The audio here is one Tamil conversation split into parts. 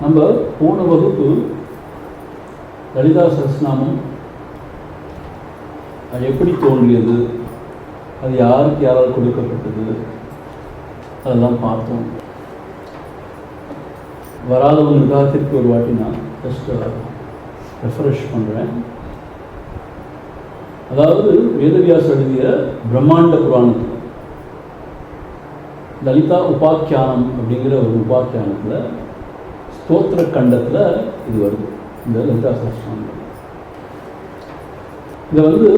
நம்ம போன வகுப்பு லலிதா சஹஸ்ரநாமம் அது எப்படி தோன்றியது, அது யாருக்கு யாரால் கொடுக்கப்பட்டது, அதெல்லாம் பார்த்தோம். வராதவங்களுக்காக திருப்பி ஒரு வாட்டி நான் ஜஸ்ட் ரெஃப்ரெஷ் பண்ணுறேன். அதாவது வேதவியாசர் எழுதிய பிரம்மாண்ட புராணத்தில் லலிதா உபாக்கியானம் அப்படிங்கிற ஒரு உபாக்கியானத்தில் ஸ்தோத்திர கண்டத்தில் இது வருது. இந்த லலிதா சஹஸ்ரநாமம் இதை வந்து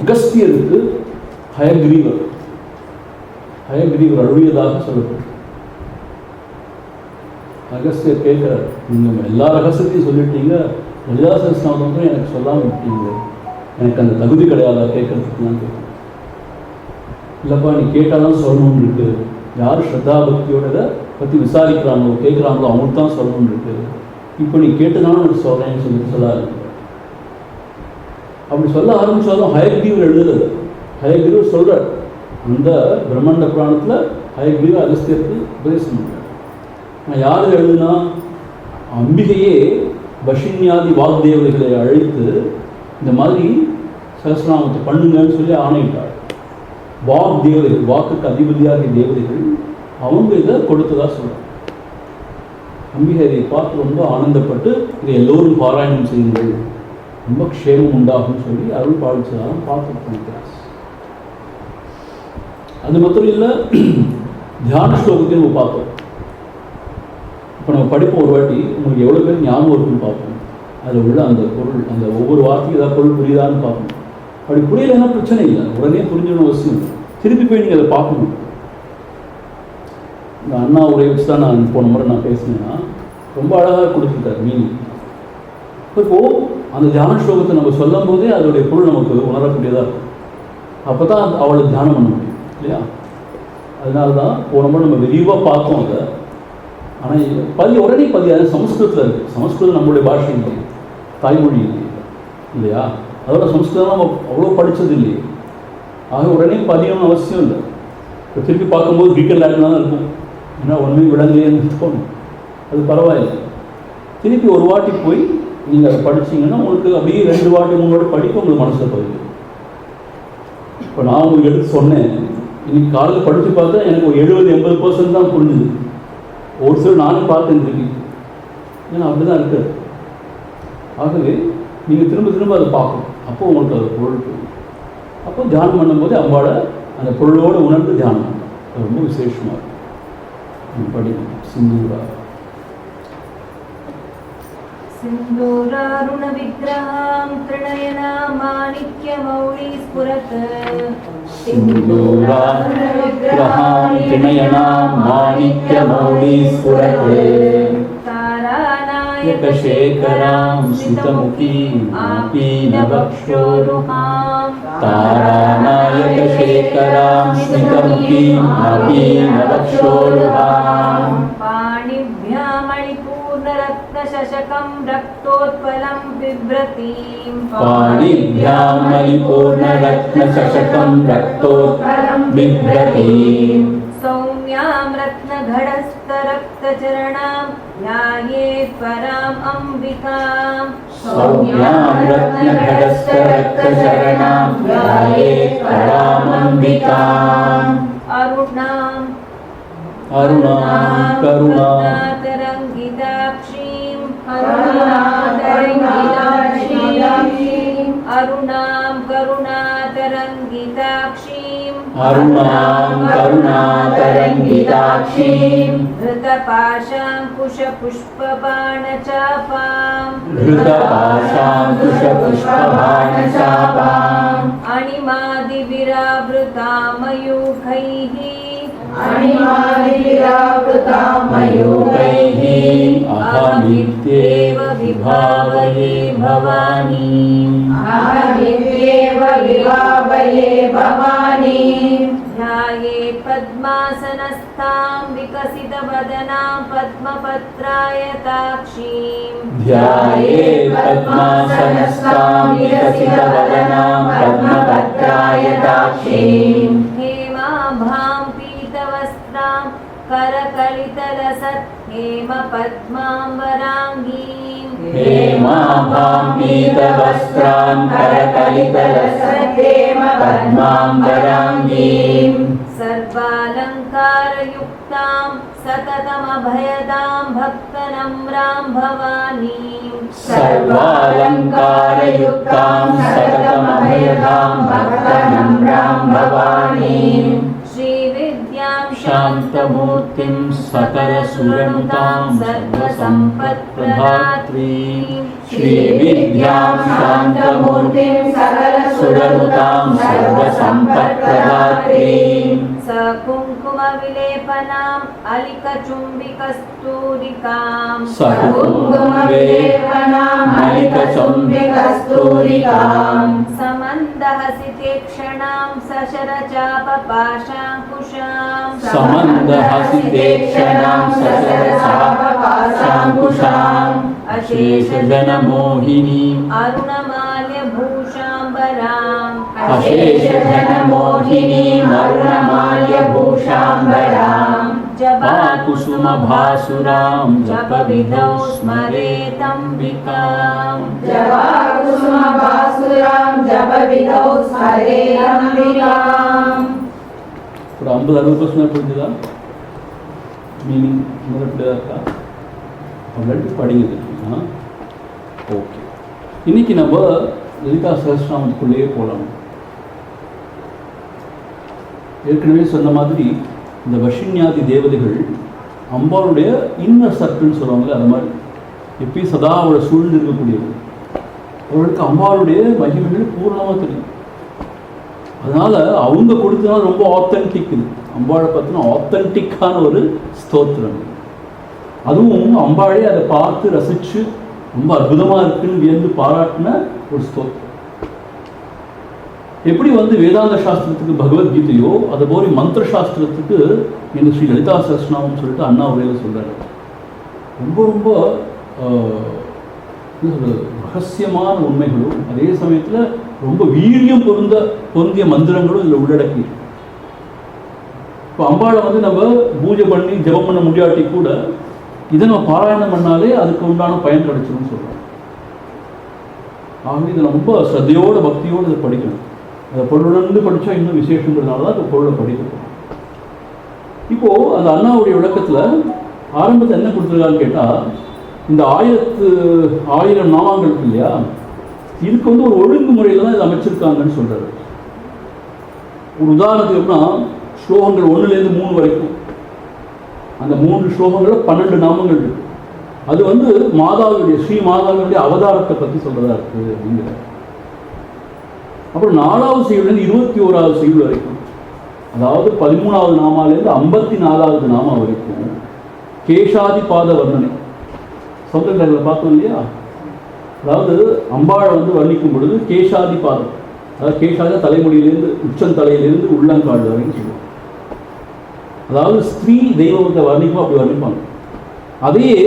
அகஸ்தியருக்கு ஹயக்ரீவர் அழுவியதாக சொல்லப்படும். அகஸ்தியர் கேட்குறார், நீங்கள் எல்லா ரகசியத்தையும் சொல்லிட்டீங்க, லலிதா சஹஸ்ரநாமம் எனக்கு சொல்லாமல் விட்டீங்க, எனக்கு அந்த தகுதி கிடையாதா கேட்கறதுக்குலாம் கேட்குறேன். இல்லைப்பா, நீ கேட்டால்தான் சொல்லணும்னு இருக்கு. யார் ஸ்ரத்தா பக்தியோட இதை பற்றி விசாரிக்கிறாங்களோ கேட்குறாங்களோ அவங்களுக்கு தான் சொல்லணும்னு இருக்கு. இப்போ நீ கேட்டுனாலும் எனக்கு சொல்கிறேன்னு சொல்லாது. அப்படி சொல்ல ஆரம்பித்தாலும் ஹயக்ரீவர் எழுதுறது. ஹயக்ரீவர் சொல்கிறார், அந்த பிரம்மாண்ட புராணத்தில் ஹயக்ரீவர் அகஸ்தியருக்கு உபதேசம் பண்ணுறார். நான் யார் எழுதுனா, அம்பிகையே பஷின்யாதி வாக்தேவதைகளை அழைத்து இந்த மாதிரி சஹஸ்ரநாமத்தை பண்ணுங்கன்னு சொல்லி ஆணையிட்டார். வாக் தேவதைகள், வாக்குக்கு அதிபதியாகிய தேவதைகள் அவங்க இதை கொடுத்ததா சொல்கிறார். அம்பிகை இதை பார்த்து ரொம்ப ஆனந்தப்பட்டு இதை எல்லோரும் பாராயணம் செய்யுங்கள், ரொம்ப க்ஷேமம் உண்டாகும் சொல்லி அருள் பாலிச்சதாலும் பார்த்து பண்ணிக்கிறார். அது மட்டும் இல்லை, தியான ஸ்லோகத்தையும் நம்ம பார்த்தோம். இப்போ நம்ம படிப்போம் ஒரு வாட்டி, உங்களுக்கு எவ்வளோ பேர் ஞாபகம் இருக்குன்னு பார்ப்போம். அதில் உள்ள அந்த பொருள், அந்த ஒவ்வொரு வார்த்தையும் ஏதாவது பொருள் புரியுதான்னு பார்ப்போம். அப்படி புரியலைன்னா பிரச்சனை இல்லை, உடனே புரிஞ்சுக்கணும் அவசியம். திருப்பி போய் நீங்கள் அதை பார்க்கணும். இந்த அண்ணா உரை வச்சு தான் நான் போன முறை நான் பேசினேன்னா ரொம்ப அழகாக கொடுத்துருக்காரு மீனிங். இப்போது அந்த தியான ஸ்லோகத்தை நம்ம சொல்லும் போதே அதோடைய பொருள் நமக்கு உணரக்கூடியதாக இருக்கும். அப்போ தான் அவளை தியானம் பண்ண முடியும் இல்லையா? அதனால தான் போன முறை நம்ம விரிவாக பார்த்தோம் அதை. ஆனால் உடனே அது சமஸ்கிருதத்தில் இருக்குது. சமஸ்கிருதம் நம்மளுடைய பாஷை இல்லை, தாய்மொழி இல்லை இல்லையா? அதோட சமஸ்கிருதம் நம்ம அவ்வளோ படித்தது இல்லையே. ஆக உடனே பதியணும்னு அவசியம் இல்லை. இப்போ திருப்பி பார்க்கும்போது கிரிக்கெட் லேட்டில் தான் இருக்கும், ஏன்னா ஒன்றுமே விளங்கலையேன்னு தோணும். அது பரவாயில்லை. திருப்பி ஒரு வாட்டி போய் நீங்கள் அதை படிச்சிங்கன்னா உங்களுக்கு அப்படியே 2 வாட்டி 3 வாட்டி படிக்க உங்களுக்கு மனசில் பதிவு. இப்போ நான் உங்களுக்கு எடுத்து சொன்னேன், இன்னைக்கு காலையில் படித்து பார்த்தா எனக்கு ஒரு 70-80% தான் புரிஞ்சுது. ஒரு சில நானும் பார்த்தேன் திருப்பி, ஏன்னா அப்படி தான் இருக்காது. ஆகவே நீங்கள் திரும்ப திரும்ப அதை பார்க்கணும். அப்போ உங்களுக்கு அது பொருள் புரியும். அப்போ தியானம் பண்ணும்போது அம்பாவை அந்த பொருளோடு உணர்ந்து தியானம் பண்ணணும். அது ரொம்ப விசேஷமாக இருக்கும். படிக்கணும். சிந்தூரா सिन्दूरारुण विग्रहां त्रिनयना माणिक्यमौळी स्फुरत् सिन्दूरारुण विग्रहां त्रिनयना माणिक्यमौळी स्फुरत् तारानायकशेखरां स्मितमुखीं आपीनवक्षोरुहां तारानायकशेखरां स्मितमुखीं आपीनवक्षोरुहां पाणिभ्यां मणिपूर्णरत्नशशकं रक्तोत्पलं बिभ्रतीं पाणिभ्यां मणिपूर्णरत्नशशकं रक्तोत्पलं बिभ्रतीं सौम्यां रत्नघटस्थरक्तचरणां ध्यायेत् पराम् अम्बिकां सौम्यां रत्नघटस्थरक्तचरणां ध्यायेत् पराम् अम्बिकाम् अरुणां करुणातरङ्गिताक्षीं अरुणां करुणातरङ्गिताक्षीं धृतपाशाङ्कुशपुष्पबाणचापाम् अणिमादिविरावृतां मयूखैः अहमित्येव विभावये भवानी ध्यायेत् पद्मासनस्थां विकसितवदनां पद्मपत्रायताक्षीं हेमाभां पीतवस्त्रां करकलितलसत् हेमपद्माम्बराङ्गीं सर्वालङ्कारयुक्तां सततमभयदां भक्तनम्रां भवानीं श्रीविद्यां शान्तमूर्तिं सकलसुरनुतां सर्वसम्पत्प्रदात्रीं सकुङ्कुमविलेपनाम् अलिकचुम्बिकस्तूरिकां समन्दहसितेक्षणां सशरचापपाशाङ्कुशाम् अशेषजनमोहिनीम् अरुणमाल्यभूषाम्बराम् जपाकुसुमभासुरां जपविधौ स्मरेतम्बिकाम् ஒரு 50-60% புரிஞ்சுதா? மீனிங் முதல்ல இருக்கா? அப்படி படிங்க. ஓகே, இன்னைக்கு நம்ம லலிதா சஹஸ்ரநாமத்துக்குள்ளேயே போகலாம். ஏற்கனவே சொன்ன மாதிரி இந்த வஷின்யாதி தேவதைகள் அம்பாளுடைய இன்னர் சர்க்கிள்னு சொல்லுவாங்கள்ல, அது மாதிரி எப்பயும் சதா அவளை சூழ்ந்து இருக்கக்கூடியவங்க. அவர்களுக்கு அம்பாளுடைய மகிமைகள் பூர்ணமாக தெரியும். அதனால் அவங்க கொடுத்ததுனால ரொம்ப ஆத்தென்டிக் இது. அம்பாளை பற்றின ஆத்தென்டிக்கான ஒரு ஸ்தோத்திரம். அதுவும் அம்பாளே அதை பார்த்து ரசித்து ரொம்ப அற்புதமாக இருக்குன்னு வியந்து பாராட்டின ஒரு ஸ்தோத்திரம். எப்படி வேதாந்த சாஸ்திரத்துக்கு பகவத்கீதையோ அதை போல மந்திர சாஸ்திரத்துக்கு இந்த ஸ்ரீ லலிதா சஹஸ்ரநாமம் சொல்லிட்டு அண்ணா உரையில் சொல்கிறாரு. ரொம்ப ரொம்ப ரகசியமான உண்மைகளும் அதே சமயத்தில் ரொம்ப வீரியம் பொருந்திய மந்திரங்களும் இதில் உள்ளடக்கி. இப்போ அம்பாளை நம்ம பூஜை பண்ணி ஜபம் பண்ண முடியாட்டி கூட இதை நம்ம பாராயணம் பண்ணாலே அதுக்கு உண்டான பயன் கிடைச்சிடும் சொல்கிறோம். ஆகவே இதை ரொம்ப ஸ்ரத்தையோட பக்தியோடு இதை படிக்கணும். அதை பொருளுணர்ந்து படித்தா இன்னும் விசேஷங்கிறதுனால தான் இப்போ பொருளை படிக்கணும். இப்போது அந்த அண்ணாவுடைய விளக்கத்தில் ஆரம்பத்தில் என்ன கொடுத்துருக்கான்னு கேட்டால், இந்த 1000 நாமங்கள் இருக்கு இல்லையா, இதுக்கு ஒரு ஒழுங்குமுறையில் தான் இதை அமைச்சிருக்காங்கன்னு சொல்கிறாரு. ஒரு உதாரணத்துக்கு எப்படின்னா, ஸ்லோகங்கள் 1லேருந்து 3 வரைக்கும் அந்த 3 ஸ்லோகங்களில் 12 நாமங்கள் இருக்கு. அது மாதாவுடைய ஸ்ரீ மாதாவுடைய அவதாரத்தை பற்றி சொல்கிறதா இருக்குது அப்படிங்கிற. அப்புறம் 4வது செய்யுள்லேருந்து 21வது செய்யுள் வரைக்கும், அதாவது 13வது நாமாலேருந்து 54வது நாமா வரைக்கும் கேஷாதி பாத வர்ணனை சொல்கிறதில் பார்த்தோம் இல்லையா. அதாவது அம்பாளை வர்ணிக்கும் பொழுது கேஷாதி பாதம், அதாவது கேஷாதி தலைமுடியிலேருந்து உச்சந்தலையிலேருந்து உள்ளங்காடு வரைக்கும் சொல்லுவாங்க. அதாவது ஸ்திரீ தெய்வத்தை வர்ணிக்கும் அப்படி வர்ணிப்பாங்க. அதையே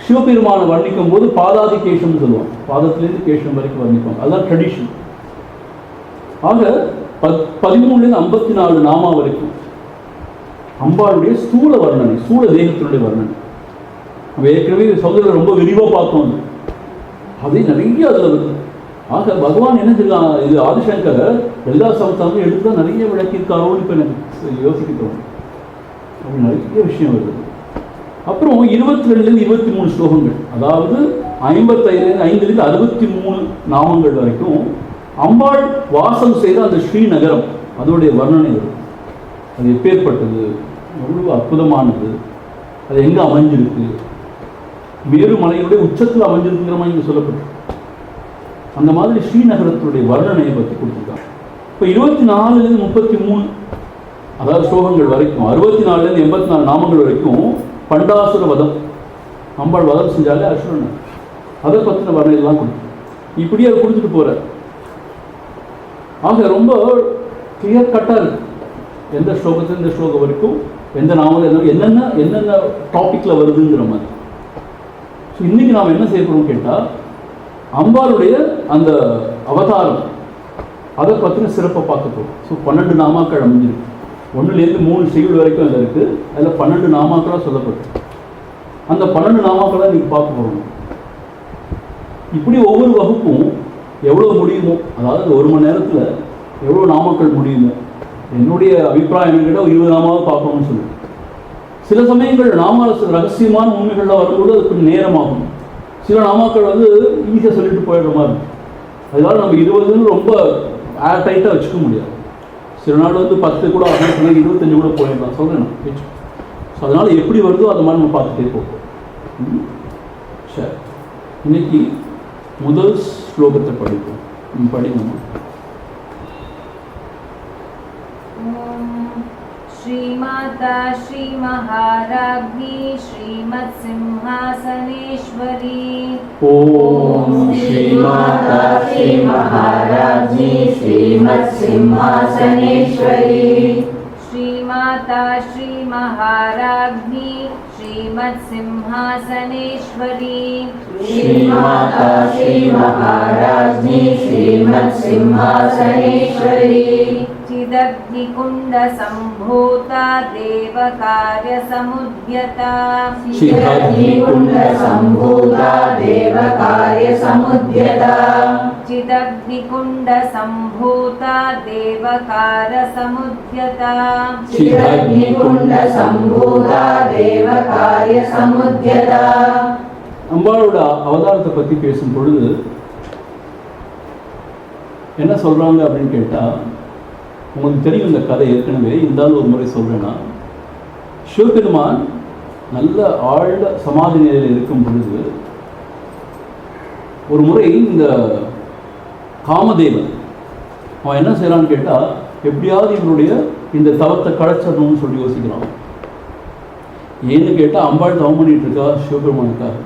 சிவபெருமானை வர்ணிக்கும் போது பாதாதி கேஷம்னு சொல்லுவாங்க. பாதத்திலேருந்து கேஷம் வரைக்கும் வர்ணிப்பாங்க. அதுதான் ட்ரெடிஷன். ஆக 13லேருந்து 54 நாமா வரைக்கும் அம்பாளுடைய ஸ்தூல வர்ணனை, ஸ்தூல தேகத்தினுடைய வர்ணனை. ஏற்கனவே சௌதரில் ரொம்ப விரிவாக பார்த்தோம். அதே நிறைய அதில் வருது. ஆக பகவான் என்ன செய்யலாம், இது ஆதிசங்கர் எல்லா சமத்தாலும் எடுத்து தான் நிறைய விளக்கியிருக்காரோன்னு இப்போ எனக்கு யோசிக்கிறோம். அப்படி நிறைய விஷயம் வருது. அப்புறம் 22லேருந்து 23 ஸ்லோகங்கள், அதாவது 55லேருந்து 63 நாமங்கள் வரைக்கும் அம்பாள் வாசம் செய்த அந்த ஸ்ரீநகரம் அதோடைய வர்ணனை வரும். அது எப்பேற்பட்டது, எவ்வளவு அற்புதமானது, அது எங்கே அமைஞ்சிருக்கு, மேருமலையுடைய உச்சத்தில் அமைஞ்சிருக்குங்கிற மாதிரி இங்கே சொல்லப்பட்டு அந்த மாதிரி ஸ்ரீநகரத்துடைய வர்ணனையை பற்றி கொடுத்துருக்காங்க. இப்போ 24லேருந்து 33 அதாவது ஸ்லோகங்கள் வரைக்கும் 64லேருந்து 84 நாமங்கள் வரைக்கும் பண்டாசுர வதம், அம்பாள் வதம் செஞ்சாலே அசுரன், அதை பற்றின வர்ணனைலாம் கொடுத்து இப்படி அதை கொடுத்துட்டு போகிற. ஆக ரொம்ப கிளியர் கட்டாக இருக்கு எந்த ஸ்லோகத்தில் இந்த ஸ்லோகம் வரைக்கும் எந்த நாமம் என்னென்ன டாப்பிக்கில் வருதுங்கிற மாதிரி. ஸோ இன்றைக்கி நாம் என்ன செய்ய போகிறோம் கேட்டால், அம்பாளுடைய அந்த அவதாரம் அதை பற்றின சிறப்பை பார்க்க போகிறோம். ஸோ 12 நாமாக்கள் அமைஞ்சிருக்கு. 1லேருந்து 3 செய்யுள் வரைக்கும் அதில் இருக்குது. அதில் 12 நாமாக்களாக சொல்லப்பட்டு அந்த 12 நாமாக்களாக நீங்கள் பார்க்க போகிறோம். இப்படி ஒவ்வொரு வகுப்பும் எவ்வளோ முடியுமோ, அதாவது 1 மணி நேரத்தில் எவ்வளோ நாமாக்கள் முடியுமோ, என்னுடைய அபிப்பிராயம் கிட்ட 20 நாமாவை பார்க்கணும்னு சொல்லி. சில சமயங்கள் ரகசியமான உண்மைகள்லாம் வரும்போது அது கொஞ்சம் நேரமாகும். சில நாமாக்கள் ஈஸியாக சொல்லிட்டு போயிடுற மாதிரி இருக்கும். அதனால நம்ம 20ன்னு ரொம்ப ஏர் டைட்டாக வச்சுக்க முடியாது. சில நாள் 10 கூட ஆகணும், சில 25 கூட போயிடலாம் சொல்கிறேன் நான் வச்சு. ஸோ அதனால் எப்படி வருதோ அது மாதிரி நம்ம பார்த்துட்டே போகும். சரி, இன்னைக்கு முதல் ஸ்லோகத்தை படிப்போம். படிக்கணும். श्रीमाता श्री महाराज्ञी श्रीमत् सिंहासनेश्वरी। ओम श्रीमाता श्री महाराज्ञी श्रीमत् सिंहासनेश्वरी। श्रीमाता श्री महाराज्ञी श्रीमत् सिंहासनेश्वरी। श्रीमाता श्री महाराज्ञी श्रीमत् सिंहासनेश्वरी। चिदग्निकुण्ड सम्भूता देवकार्य समुद्यता। चिदग्निकुण्ड सम्भूता देवकार्य समुद्यता। चिदग्निकुण्ड सम्भूता देवकार्य समुद्यता। चिदग्निकुण्ड सम्भूता देवकार्य समुद्यता। அம்பாளோட அவதாரத்தை பற்றி பேசும் பொழுது என்ன சொல்கிறாங்க அப்படின்னு கேட்டால், உங்களுக்கு தெரியும் இந்த கதை ஏற்கனவே, இருந்தாலும் ஒரு முறை சொல்கிறேன்னா, சிவபெருமான் நல்ல ஆழ்ந்த சமாதி நிலையில் இருக்கும் பொழுது ஒரு முறை இந்த காமதேவன் அவன் என்ன செய்கிறான்னு கேட்டால், எப்படியாவது இவனுடைய இந்த தவத்தை களைச்சிடணும்னு சொல்லி யோசிக்கிறான். ஏன்னு கேட்டால் அம்பாள் தவம் பண்ணிட்டு இருக்கா சிவபெருமானுக்காக.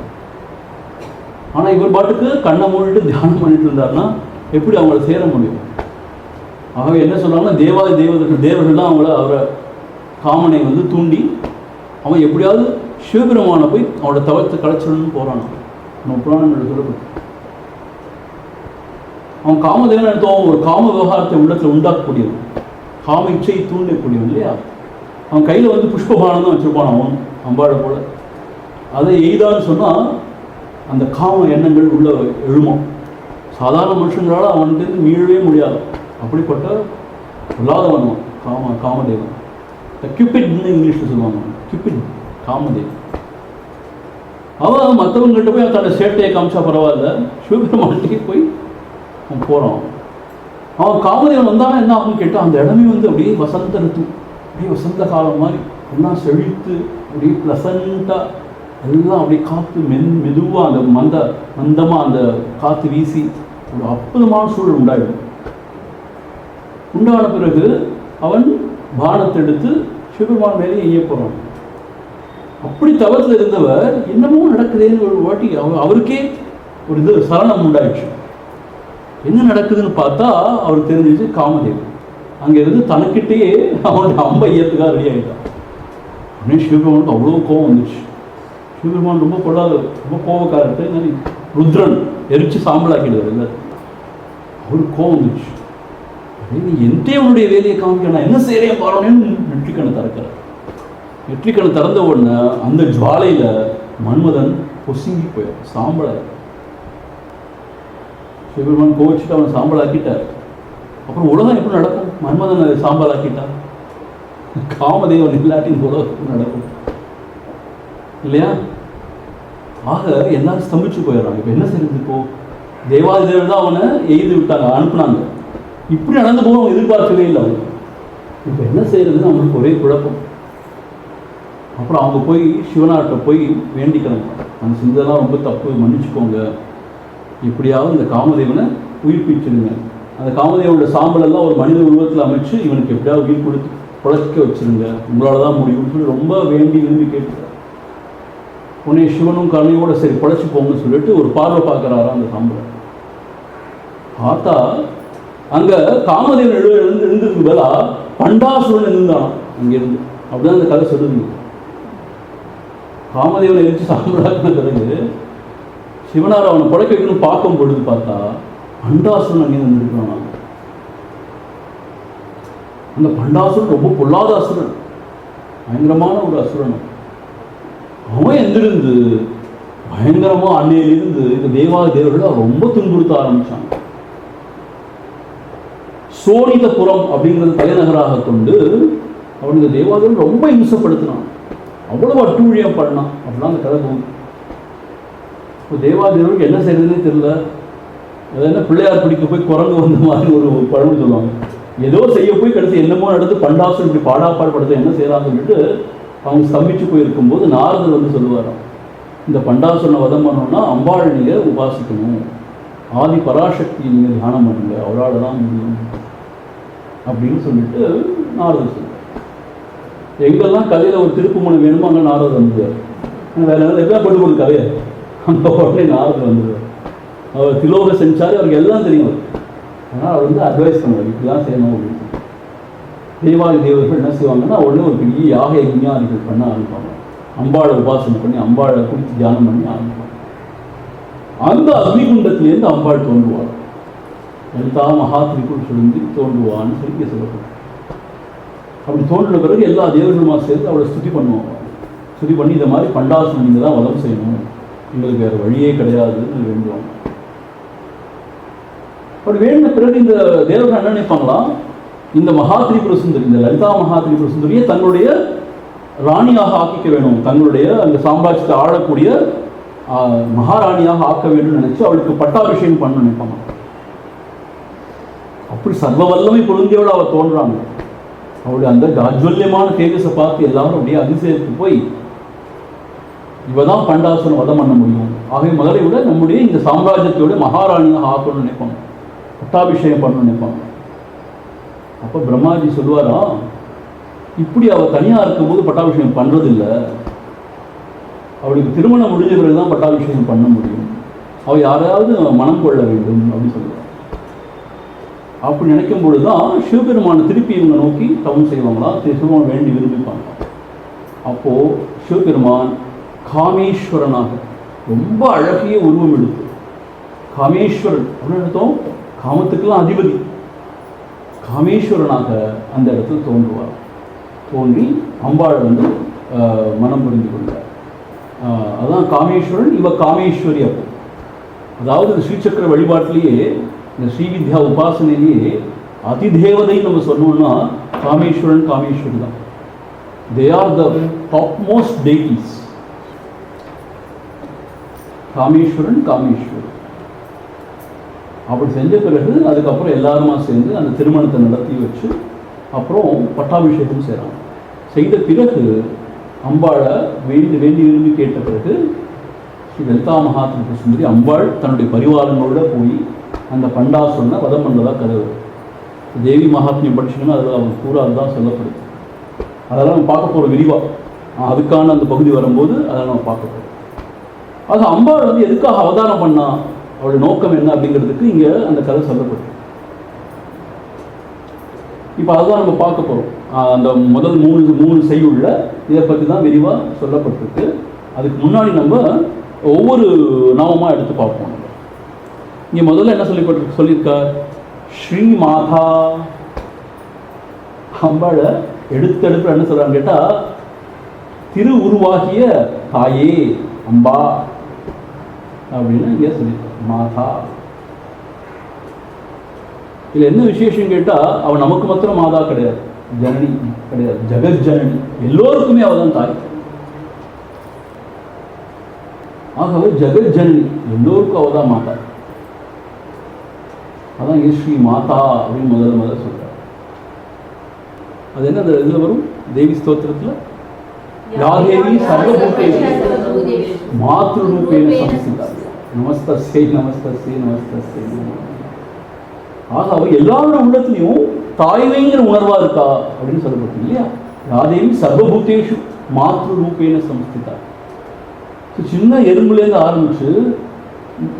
ஆனால் இவர் பாட்டுக்கு கண்ணை மூடிட்டு தியானம் பண்ணிட்டு இருந்தாருன்னா எப்படி அவங்கள சேர முடியும்? ஆகவே என்ன சொல்கிறாங்கன்னா தேவர்கள் தான் அவரை காமனை வந்து தூண்டி அவன் எப்படியாவது சிவபெருமானை போய் அவனோட தவத்தை களைச்சிடணும்னு போகிறான். நம்ம புராணங்கள் சொல்லப்பட்டு அவன் காமதேவன் எடுத்தவன் ஒரு காம விவகாரத்தை உள்ளத்தில் உண்டாக்கக்கூடியவன், காம இச்சை தூண்டக்கூடியவன் இல்லையா? அவன் கையில் வந்து புஷ்பபானம் தான் வச்சுருப்பான் அவன் அம்பாளை போல. அதை எய்தான்னு சொன்னால் அந்த காம எண்ணங்கள் உள்ள எழுமம். சாதாரண மனுஷங்களால் அவனுக்கு மீளவே முடியாது. அப்படிப்பட்ட பொல்லாதவன் காமதேவன். கியூபிட்னு இங்கிலீஷில் சொல்லுவாங்க. கியூபிட் காமதேவன். அவன் மற்றவங்கள்ட்ட போய் தன்னோட சேட்டையை காமிச்சா பரவாயில்ல, சிவபெருமான்கிட்டே போய் அவன் போகிறான். அவன் காமதேவன் வந்தாலும் என்ன ஆகும்னு கேட்டால் அந்த இடமே வந்து அப்படியே வசந்த ரித்து, அப்படியே வசந்த காலம் மாதிரி எல்லாம் செழித்து அப்படியே ப்ளசண்ட்டாக எல்லாம் அப்படியே காற்று மெதுவாக அந்த மந்தமாக அந்த காற்று வீசி ஒரு அற்புதமான சூழல் உண்டாயிடும். உண்டான பிறகு அவன் பானத்தை எடுத்து சிவபெருமான் மேலே எய்ய போகிறான். அப்படி தவத்தில் இருந்தவர் என்னமோ நடக்குதுன்னு ஒரு வாட்டி அவருக்கே ஒரு இது சலனம் உண்டாயிடுச்சு. என்ன நடக்குதுன்னு பார்த்தா அவருக்கு தெரிஞ்சிச்சு காமதேவன் அங்கேருந்து தனக்கிட்டேயே அவனோட அம்பை ஏற்றுக்காக ரெடி ஆகிட்டான். உடனே சிவபெருமானுக்கு அவ்வளோ கோவம் வந்துச்சு. சிவபெருமான் ரொம்ப கொள்ளாத ரொம்ப கோவக்காரத்தை ருத்ரன் எரிச்சு சாம்பலாக்கிடுவார் இல்லை. அவருக்கு கோவம் வந்துச்சு. நீ என்கிட்டே உன்னுடைய வேலையை காமிக்க நான் என்ன செய்யறேன் பாருன்னு நெற்றிக்கணை திறக்கிறார். நெற்றிக்கணை திறந்த உடனே அந்த ஜுவாலையில் மன்மதன் பொசுங்கி போயார், சாம்பலாய். சிவபெருமான் கோவிச்சுட்டு அவன் சாம்பலாக்கிட்டார். அப்புறம் உலகம் எப்படி நடக்கும்? மன்மதன் அதை சாம்பலாக்கிட்டார். காமதேவன் இல்லாட்டி இந்த உலகம் நடக்கும் இல்லையா? ஆக எல்லாரும் ஸ்தம்பிச்சு போயிடுறாங்க. இப்போ என்ன செய்யறது? இப்போ தேவாதிதேவர் தான் அவனை எய்து விட்டாங்க, அனுப்புனாங்க. இப்படி நடந்து போக அவங்க எதிர்பார்க்கவே இல்லை. அவங்க இப்போ என்ன செய்யறதுன்னு அவங்களுக்கு ஒரே குழப்பம். அப்புறம் அவங்க போய் சிவனாட்ட போய் வேண்டிக்கிறாங்க, அந்த செஞ்சதெல்லாம் ரொம்ப தப்பு, மன்னிச்சுக்கோங்க, எப்படியாவது இந்த காமதேவனை உயிர்ப்பிச்சிருங்க, அந்த காமதேவனோட சாம்பலெல்லாம் ஒரு மனித உருவத்தில் அமைச்சு இவனுக்கு எப்படியாவது உயிர் கொடுத்து புழைக்க வச்சுருங்க, உங்களால் தான் முடியும்னு சொல்லி ரொம்ப வேண்டி விரும்பி கேட்டுக்கிறார். உடனே சிவனும் கருணையோட சரி புழைச்சி போங்கன்னு சொல்லிட்டு ஒரு பார்வை பார்க்குறாரா அந்த சாம்பலை. பார்த்தா அங்கே காமதேவன் எழுந்ததுக்கு பதிலாக பண்டாசுரன் இருந்தான் அங்கேருந்து. அப்படிதான் அந்த கதை சொல்லுது. காமதேவனை எரிச்சு சாம்பலாக்கின பிறகு சிவனார் அவனை புழைக்க வைக்கணும்னு பார்க்கும் பொழுது பார்த்தா பண்டாசுரன் அங்கே இருந்துருக்கான். அந்த பண்டாசுரன் ரொம்ப பொல்லாத அசுரன், பயங்கரமான ஒரு அசுரன். அவன் எந்திருந்து பயங்கரமாக அன்னையிலிருந்து இந்த தேவாதிதேவர்களை ரொம்ப துன்புறுத்த ஆரம்பிச்சான். சோனிதபுரம் அப்படிங்கிறது தலைநகராக கொண்டு அவன் இந்த தேவாதிதேவன் ரொம்ப இம்சப்படுத்தினான், அவ்வளவு அட்டூழியம் பண்ணான். அப்படின்னா அந்த கதை போகுது. இப்போ தேவாதிதேவருக்கு என்ன செய்யறதுன்னே தெரியல. அது என்ன பிள்ளையார் பிடிக்க போய் குரங்கு வந்த மாதிரி ஒரு பழமொழி சொல்லுவாங்க. ஏதோ செய்ய போய் கடைசி என்னமோ நடந்து பண்டாசுரன் இப்படி பாடாப்பாடு படுத்த என்ன செய்யறான்னு சொல்லிட்டு அவங்க ஸ்தம்பிச்சு போயிருக்கும்போது நாரதர் வந்து சொல்லுவாராம், இந்த பண்டாசுரனை வதம் பண்ணோம்னா அம்பாள் நீங்கள் உபாசிக்கணும், ஆதி பராசக்தி நீங்கள் தியானம் பண்ணுங்க, அவளால் தான் முடியும் அப்படின்னு சொல்லிட்டு நாரதர் சொல்லுவார். எங்கெல்லாம் கதையில் ஒரு திருப்புமுனை வேணுமோ அங்கே நாரதர் வந்துடுவார். வேற எதாவது போட்டு ஒரு கதையை அந்த உடனே நாரதர் வந்துடுவார். அவர் திலோக செஞ்சாரு, அவருக்கு எல்லாம் தெரியும். அதனால் அவர் வந்து அட்வைஸ் பண்ணுவார், இப்படிதான் செய்யணும் அப்படின்னு. தேவாதி தேவர்கள் என்ன செய்வாங்கன்னா உடனே ஒரு பெரிய யாக யஜ்ஞாதிகள் பண்ண ஆரம்பிப்பாங்க. அம்பாளை உபாசனை பண்ணி அம்பாளை குறித்து தியானம் பண்ணி ஆரம்பிப்பாங்க. அந்த அக்னிகுண்டத்திலேருந்து அம்பாள் தோன்றுவாள். லலிதா மகாத்ரிக்குள் சுழந்தி தோன்றுவான்னு சொல்லி சொல்லப்படும். அப்படி தோன்றின பிறகு எல்லா தேவர்களுமா சேர்ந்து அவளை ஸ்துதி பண்ணுவாங்க. ஸ்துதி பண்ணி இந்த மாதிரி பண்டாசுரன் நீங்கள் தான் வதம் செய்யணும், எங்களுக்கு வேறு வழியே கிடையாதுன்னு வேண்டுவாங்க. அப்படி வேண்டின பிறகு இந்த தேவர்கள் என்ன நினைப்பாங்களாம், இந்த மகாத்ரிபுர சுந்தரி, இந்த லலிதா மகாத்ரிபுர சுந்தரியை தன்னுடைய ராணியாக ஆக்கிக்க வேணும், தங்களுடைய அந்த சாம்ராஜ்யத்தை ஆளக்கூடிய மகாராணியாக ஆக்க வேண்டும் நினைச்சு அவளுக்கு பட்டாபிஷேகம் பண்ண நினைப்பாங்க. அப்படி சர்வ வல்லமை பொருந்தியோடு அவள் தோன்றாங்க. அவளுடைய அந்த காஜ்வல்யமான தேஜஸை பார்த்து எல்லாரும் அப்படியே அதிசயத்து போய் இவதான் பண்டாசுரன் வதம் பண்ண முடியும், ஆகவே மகளை விட நம்முடைய இந்த சாம்ராஜ்யத்தோட மகாராணியாக ஆக்கணும்னு நினைப்பாங்க, பட்டாபிஷேகம் பண்ணணும்னு நினைப்பாங்க. அப்போ பிரம்மாஜி சொல்லுவாரா, இப்படி அவள் தனியாக இருக்கும்போது பட்டாபிஷேகம் பண்ணுறதில்லை. அவளுக்கு திருமணம் முடிஞ்ச பிறகு தான் பட்டாபிஷேகம் பண்ண முடியும். அவள் யாரையாவது மனம் கொள்ள வேண்டும் அப்படின்னு சொல்லுவாள். அப்படி நினைக்கும் பொழுது தான் சிவபெருமானை திருப்பி இவங்க நோக்கி தவம் செய்வாங்களா, சிவபெருமான் வேண்டி விரும்பிப்பாங்க. அப்போது சிவபெருமான் காமேஸ்வரனாக ரொம்ப அழகிய உருவம் எடுத்து, காமேஸ்வரன் அப்படின்னு அர்த்தம் காமத்துக்கெல்லாம் அதிபதி, காமேஸ்வரனாக அந்த இடத்துல தோன்றுவார். தோன்றி அம்பாளை மனம் புரிந்து கொண்டார். அதான் காமேஸ்வரன், இவ காமேஸ்வரி. அப்போ அதாவது இந்த ஸ்ரீசக்கர வழிபாட்டிலேயே இந்த ஸ்ரீவித்யா உபாசனையிலேயே அதிதேவதை நம்ம சொன்னோம்னா காமேஸ்வரன் காமேஸ்வரி தான். They are the top most deities. Kameswaran Kameshwari. அப்படி செஞ்ச பிறகு அதுக்கப்புறம் எல்லாருமா சேர்ந்து அந்த திருமணத்தை நடத்தி வச்சு அப்புறம் பட்டாபிஷேகம் செய்கிறாங்க. செய்த பிறகு அம்பாளை வேண்டி விரும்பி கேட்ட பிறகு ஸ்ரீ லலிதா மகாத்ரிபுர சுந்தரி அம்பாள் தன்னுடைய பரிவாரங்களோட போய் அந்த பண்டாசுரனை வதம் பண்ணதாக கதவு. தேவி மகாத்மியம் படிச்சுக்கணும், அதில் அவங்க பூரா அதுதான் சொல்லப்படுது. அதெல்லாம் நம்ம பார்க்க போகிற விரிவாக அதுக்கான அந்த பகுதி வரும்போது அதெல்லாம் நம்ம பார்க்க போகிறோம். அது அம்பாள் எதுக்காக அவதாரம் பண்ணா, அவளுடைய நோக்கம் என்ன அப்படிங்கிறதுக்கு இங்கே அந்த கதை சொல்லப்படுது. இப்போ அதுதான் நம்ம பார்க்க போகிறோம். அந்த முதல் மூணு செய்யுள்ள இதை பற்றி தான் விரிவாக சொல்லப்பட்டிருக்கு. அதுக்கு முன்னாடி நம்ம ஒவ்வொரு நாமமாக எடுத்து பார்ப்போம். இங்கே முதல்ல என்ன சொல்லியிருக்கார், ஸ்ரீ மாதா. அம்பாளை எடுத்தெடுப்பு என்ன சொல்கிறான்னு கேட்டால், திரு உருவாகிய தாயே அம்பா அப்படின்னு இங்கே சொல்லியிருக்கார். மாதா. இதில் என்ன விசேஷம் கேட்டால், அவன் நமக்கு மாத்திரம் மாதா கிடையாது, ஜனனி கிடையாது, ஜெகத் ஜனனி, எல்லோருக்குமே அவள் தான் தாய். ஆகவே ஜெகத் ஜனனி, எல்லோருக்கும் அவள் தான் மாதா. அதான் இங்கே ஸ்ரீ மாதா அப்படின்னு முதல்ல சொல்கிறார். அது என்ன அந்த இதில் வரும் தேவி ஸ்தோத்திரத்தில், யாதேவி சர்வபூதேஷு மாத்ருரூபேண சம்ஸ்திதா நமஸ்தஸ்யை நமஸ்தஸ்யை நமஸ்தஸ்யை. ஆக அவள் எல்லாரோட உள்ளத்துலையும் தாய்மைங்கிற உணர்வா இருக்கா அப்படின்னு சொல்லப்பட்டு இல்லையா. யாதேவி சர்வபூதேஷு மாத்ருரூபேண சம்ஸ்திதா. சின்ன எறும்புலேருந்து ஆரம்பிச்சு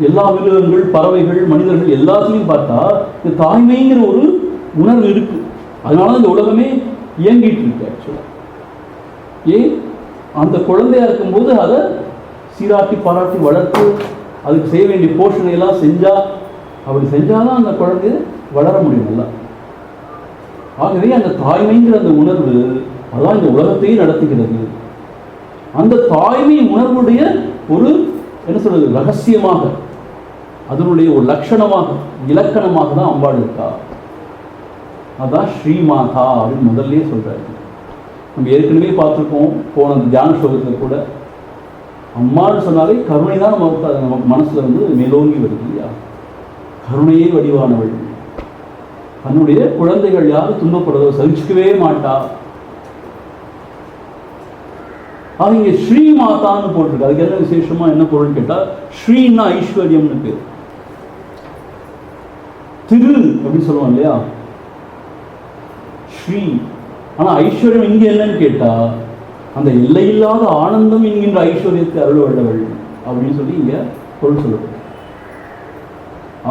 எல்லா விலங்குகள், பறவைகள், மனிதர்கள் எல்லாத்துலையும் பார்த்தா இந்த தாய்மைங்கிற ஒரு உணர்வு இருக்கு. அதனால இந்த உலகமே இயங்கிட்டு இருக்கு. ஆக்சுவலாக ஏன் அந்த குழந்தையா இருக்கும்போது அதை சீராட்டி பாராட்டி வளர்த்து அதுக்கு செய்ய வேண்டிய போஷணையெல்லாம் செஞ்சா, அப்படி செஞ்சாதான் அந்த குழந்தை வளர முடியும் நல்லா. ஆகவே அந்த தாய்மைங்கிற அந்த உணர்வு அதான் இந்த உலகத்தையும் நடத்துகிறது. அந்த தாய்மை உணர்வுடைய ஒரு என்ன சொல்றது ரகசியமாக, அதனுடைய ஒரு லட்சணமாக, இலக்கணமாக தான் அம்பாள் இருக்கா. அதான் ஸ்ரீமாதா அப்படின்னு முதல்ல சொல்றாரு. நம்ம ஏற்கனவே பார்த்துருக்கோம் போன தியான ஸ்லோகத்தில் கூட, அம்மான்னு சொன்னாலே கருணை தான் நமக்கு மனசுல மேலோங்கி வருது இல்லையா. கருணையே வடிவானவள், தன்னுடைய குழந்தைகள் யாரும் துன்பப்படுறதோ சகிச்சுக்கவே மாட்டா. அது இங்கே ஸ்ரீ மாதான்னு போட்டிருக்கு. அதுக்கு என்ன விசேஷமா என்ன பொருள் கேட்டால், ஸ்ரீன்னா ஐஸ்வர்யம்னு பேர். திரு அப்படின்னு சொல்லுவோம் இல்லையா, ஸ்ரீ. ஆனால் ஐஸ்வர்யம் இங்கே என்னன்னு கேட்டா, அந்த எல்லையில்லாத ஆனந்தம் என்கின்ற ஐஸ்வர்யத்தை அருள் வல்லவள் அப்படின்னு சொல்லி இங்கே பொருள் சொல்லப்படும்.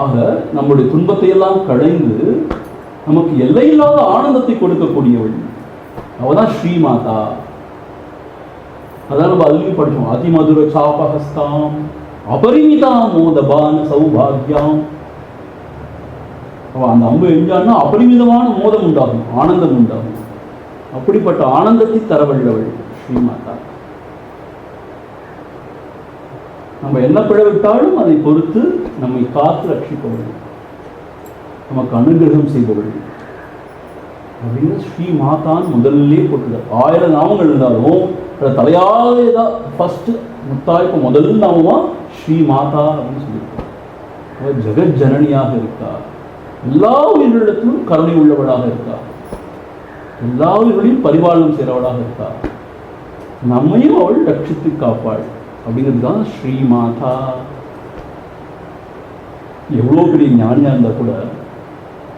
ஆக நம்முடைய துன்பத்தை எல்லாம் களைந்து நமக்கு எல்லையில்லாத ஆனந்தத்தை கொடுக்கக்கூடியவள் அவதான் ஸ்ரீமாதா. அதான் நம்ம அதுலயும் படிச்சோம், அதிமதுர சாபஹஸ்தாம் அபரிமிதா மோதபான சௌபாகியாம். அந்த அம்பு எஞ்சான்னா அபரிமிதமான மோதம் உண்டாகும், ஆனந்தம் உண்டாகும். அப்படிப்பட்ட ஆனந்தத்தை தரவல்லவள் ஸ்ரீமாதா. நம்ம என்ன பிழவிட்டாலும் அதை பொறுத்து நம்மை காத்து ரட்சிப்பவள், நமக்கு அனுகிரகம் செய்பவள் அப்படின்னு ஸ்ரீ மாதான்னு முதல்லே போட்டுட்டார். 1000 நாமங்கள் இருந்தாலும் தலையாவே தான் ஃபர்ஸ்ட் முத்தாய்ப்பு முதல் நாமமா ஸ்ரீ மாதா அப்படின்னு சொல்லியிருக்கார். அவள் ஜெகத் ஜனனியாக இருக்கா, எல்லா உயிரிடத்திலும் கருணை உள்ளவளாக இருக்கா, எல்லா உயிர்களையும் பரிபாலனம் செய்கிறவளாக இருக்கா, நம்மையும் அவள் ரட்சித்து காப்பாள் அப்படிங்கிறது தான் ஸ்ரீமாதா. எவ்வளோ பெரிய ஞானியாக இருந்தால் கூட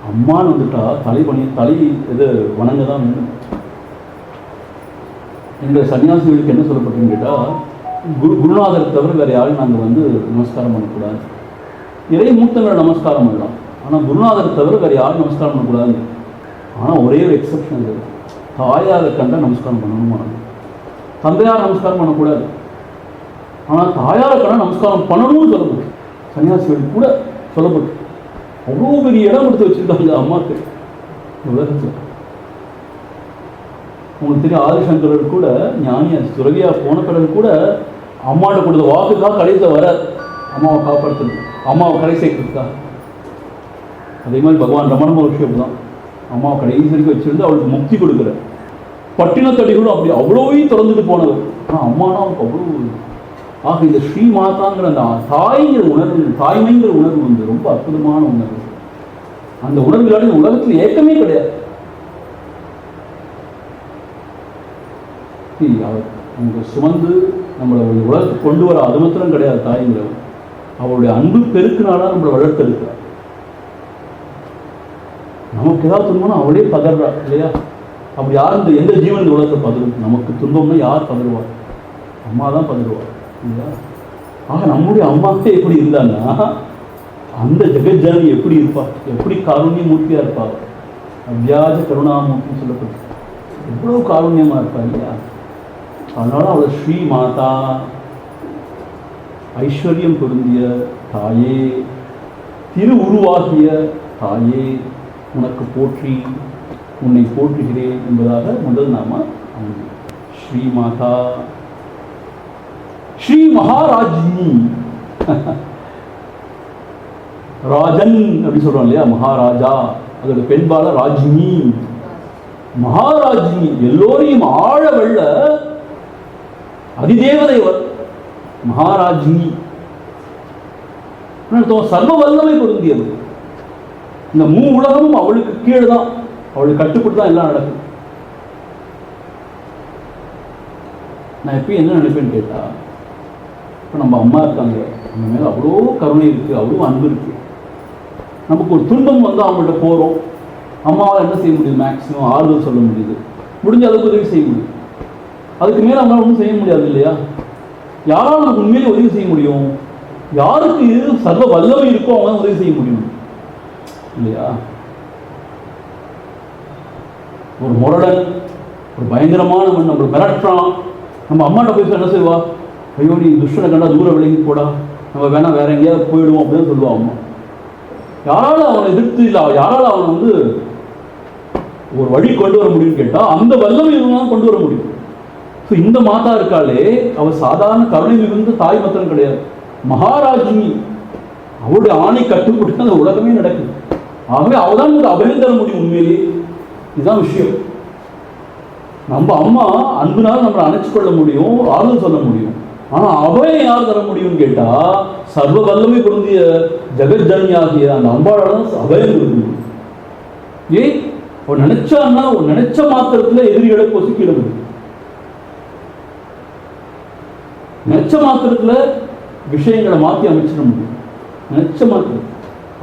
அம்மான்னு வந்துட்டா தலை இது வணங்க தான் வேணும். எங்கள் சன்னியாசிகளுக்கு என்ன சொல்லப்பட்டுன்னு கேட்டால், குருநாதரை தவிர வேறு யாரும் நாங்கள் நமஸ்காரம் பண்ணக்கூடாது. இறை மூர்த்தங்களை நமஸ்காரம் பண்ணலாம், ஆனால் குருநாதரை தவிர வேறு யாரும் நமஸ்காரம் பண்ணக்கூடாது. ஆனால் ஒரே ஒரு எக்ஸப்ஷன் இருக்குது, தாயாரை கண்ட நமஸ்காரம் பண்ணணுமா, தந்தையார் நமஸ்காரம் பண்ணக்கூடாது. ஆனால் தாயாரை கண்ட நமஸ்காரம் பண்ணணும்னு சொல்லப்பட்டு சன்னியாசிகள் கூட சொல்லப்பட்டு அவ்வளோ பெரிய இடம் கொடுத்து வச்சுருக்காங்க அம்மாவுக்கு உலகத்தில். உங்களுக்கு தெரியும், ஆதிசங்கரர் கூட ஞானியா துறவியா போன பிறகு கூட அம்மாட்ட கொடுத்த வாக்குக்காக கடைசியில் வராது, அம்மாவை காப்பாற்றுறது, அம்மாவை கடை சேர்க்கிறதுக்கா. அதே மாதிரி பகவான் ரமண மகர்ஷி தான் அம்மாவை கடைசி வரைக்கும் வச்சிருந்து அவளுக்கு முக்தி கொடுக்குற. பட்டினத்தடிகளும் அப்படி அவ்வளோவே திறந்துட்டு போனவர். ஆனால் அம்மானா அவருக்கு அவ்வளோ. ஆக இந்த ஸ்ரீ மாதாங்கிற அந்த தாய்ங்கிற உணர்வு, தாய்மைங்கிற உணர்வு ரொம்ப அற்புதமான உணர்வு. அந்த உணர்வு இல்லாத உலகத்தில் ஏக்கமே கிடையாது. அவர் நமக்கு சுமந்து நம்மளை உலகத்துக்கு கொண்டு வர அது மாத்திரம் கிடையாது. தாய்ங்கிறவர் அவருடைய அன்பு பெருக்குனால நம்மளை வளர்த்தெடுக்கிறார். நமக்கு ஏதாவது துன்பம்னா அவளே பதறா இல்லையா? அப்படி யார் எந்த ஜீவன் இந்த உலகத்தை பதறும்? நமக்கு துன்பம்னா யார் பதறுவார்? அம்மா தான் பதறுவார் இல்லையா? ஆக நம்முடைய அம்மாவே எப்படி இருந்தான்னா அந்த ஜெகஜானி எப்படி இருப்பார், எப்படி காருண்யமூர்த்தியா இருப்பார். அவ்வியாஜ கருணாமூர்த்தின்னு சொல்லப்பட்டு எவ்வளவு காருண்யமா இருப்பார் இல்லையா? அதனால அவள் ஸ்ரீ மாதா, ஐஸ்வர்யம் பொருந்திய தாயே, திரு உருவாகிய தாயே, உனக்கு போற்றி, உன்னை போற்றுகிறேன் என்பதாக முதல் நாம ஸ்ரீ மாதா. ஸ்ரீ மகாராஜினி, ராஜன் அப்படி சொல்றோம் இல்லையா? மகாராஜா, அதோட பெண்பால ராஜினி. மகாராஜினி எல்லோரையும் ஆழ வெள்ள அதிதேவதைவர் மகாராஜினி. சர்வ வல்லமை பொருந்தியவர். இந்த உலகமும் அவளுக்கு கீழே தான், அவளுக்கு கட்டுப்பட்டு தான் எல்லாம் நடக்கும். நான் எப்பயும் என்ன நினைப்பேன்னு கேட்டா, இப்போ நம்ம அம்மா இருக்காங்க, நம்ம மேலே அவ்வளோ கருணை இருக்குது, அவ்வளோ அன்பு இருக்குது. நமக்கு ஒரு துன்பம் அவங்கள்ட்ட போகிறோம், அம்மாவால் என்ன செய்ய முடியுது? மேக்ஸிமம் ஆறுதல் சொல்ல முடியுது, முடிஞ்ச அளவுக்கு உதவி செய்ய முடியும். அதுக்கு மேலே அவங்களால ஒன்றும் செய்ய முடியாது இல்லையா? யாரால் நமக்கு உண்மையிலே உதவி செய்ய முடியும்? யாருக்கு சர்வ வல்லமை இருக்கோ அவங்க உதவி செய்ய முடியும் இல்லையா? ஒரு முரடன், ஒரு பயங்கரமானவன் நம்மளை மிரட்டுறான், நம்ம அம்மாட்ட போய் என்ன செய்வா? ஐயோ நீ துஷ்டனை கண்டா தூரம் விலகி போடா, நம்ம வேணா வேற எங்கேயாவது போயிடுவோம் அப்படின்னு சொல்லுவான் அம்மா. யாரால அவனை எதிர்த்து இல்லை, யாரால அவனை ஒரு வழி கொண்டு வர முடியும்னு கேட்டா அந்த வல்லமை இருந்தாலும் கொண்டு வர முடியும். ஸோ இந்த மாதா இருக்காளே, அவள் சாதாரண கருணை மிகுந்த தாய் மாத்திரம் கிடையாது, மகாராஜினி. அவளுடைய ஆணை கட்டுப்பட்டு அந்த உலகமே நடக்குது. ஆகவே அவள் தான் நமக்கு அபயம் தர முடியும். உண்மையிலே இதுதான் விஷயம். நம்ம அம்மா அன்புனால நம்மளை அணைச்சு கொள்ள முடியும், ஆறுதல் சொல்ல முடியும். ஆனா அபயம் யார் தர முடியும்னு கேட்டா சர்வ வல்லமை பொருந்திய ஜெகஜானியாகிய அந்த அம்பாளால தான் அபயம் கொடுக்க முடியும். ஏன்? அவன் நினைச்சான்னா நினைச்ச மாத்திரத்துல எதிரிகளை பொசுக்கிட முடியும். நினைச்ச மாத்திரத்துல விஷயங்களை மாற்றி அமைச்சிட முடியும். நினைச்ச மாத்திரம்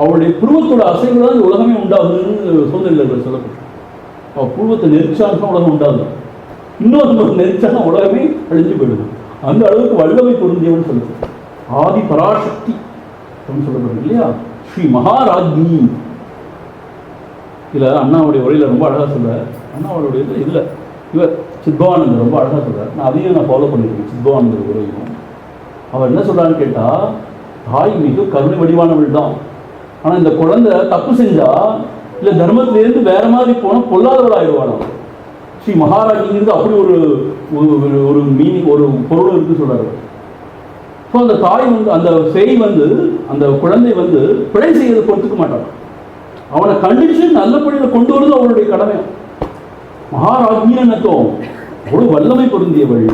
அவளுடைய புருவத்தோட அசைவுதான் உலகமே உண்டாகுதுன்னு சோதனைகள் சொல்லப்பட்டு, அவள் புருவத்தை நெரிச்சாலும் உலகம் உண்டாகுது, இன்னொரு நெரிச்சானா உலகமே அழிஞ்சு போயிடுது. அந்த அளவுக்கு வல்லமை பொருந்தியவன் சொல்லப்பட்டு ஆதி பராசக்தி சொல்லப்படுது இல்லையா? ஸ்ரீ மகாராஜ்னி. இதில் அண்ணாவுடைய உரையில் ரொம்ப அழகாக சொல்ல, அண்ணாவுடைய இதில் இவர் சித்பவானந்தர் ரொம்ப அழகாக சொல்கிறார். நான் அதையும் நான் ஃபாலோ பண்ணியிருக்கேன், சித்பவானந்தர் உரையும். அவர் என்ன சொல்கிறான்னு கேட்டால், தாய் மிக கருணை வடிவானவள் தான். ஆனால் இந்த குழந்தை தப்பு செஞ்சா இல்லை தர்மத்திலேருந்து வேற மாதிரி போனால் பொல்லாதவள் ஆயிடுவாளாம். ஸ்ரீ மகாராஜிங்கிறது அப்படி ஒரு மீனிங், ஒரு பொருள் இருக்கு சொல்றாரு. ஸோ அந்த தாய் அந்த செய் அந்த குழந்தை பிழை செய்யறதை பொறுத்துக்க மாட்டான். அவனை கண்டிச்சு நல்லபடியில் கொண்டு வருது அவளுடைய கடமை. மகாராஜின்னு என்னத்தோம் அவ்வளோ வல்லமை பொருந்தியவள்.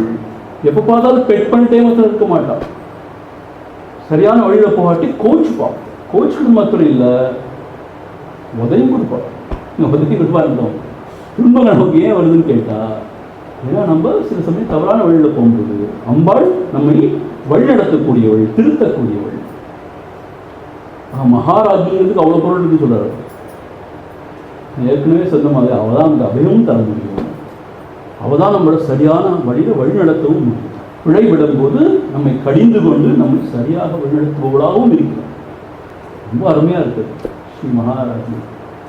எப்போ பார்த்தாலும் பெட் பண்ணிட்டே மாத்திரம் இருக்க மாட்டான். சரியான வழியில் போகாட்டி கோச்சுப்பா. கோச்சுக்கு மாத்திரம் இல்லை, உதவியும் கொடுப்பா. உதவி கொடுப்பா இருந்தோம். துன்பம் நமக்கு ஏன் வருதுன்னு கேட்டா, ஏன்னா நம்ம சில சமயம் தவறான வழியில் போகும்போது அம்பாள் நம்மை வழிநடத்தக்கூடியவள், திருத்தக்கூடியவள். மகாராஜிங்கிறதுக்கு அவ்வளோ பொருள் இருக்கு சொல்றாரு. ஏற்கனவே சொன்ன மாதிரி அவள் தான் அந்த அபயமும் தர முடியும். அவள் தான் நம்மளை சரியான வழியில் வழிநடத்தவும் முடியும். பிழைவிடும் போது நம்மை கடிந்து கொண்டு நம்மை சரியாக வழிநடத்துபவளாகவும் இருக்கிறார். ரொம்ப அருமையாக இருக்குது ஸ்ரீ மகாராஜி.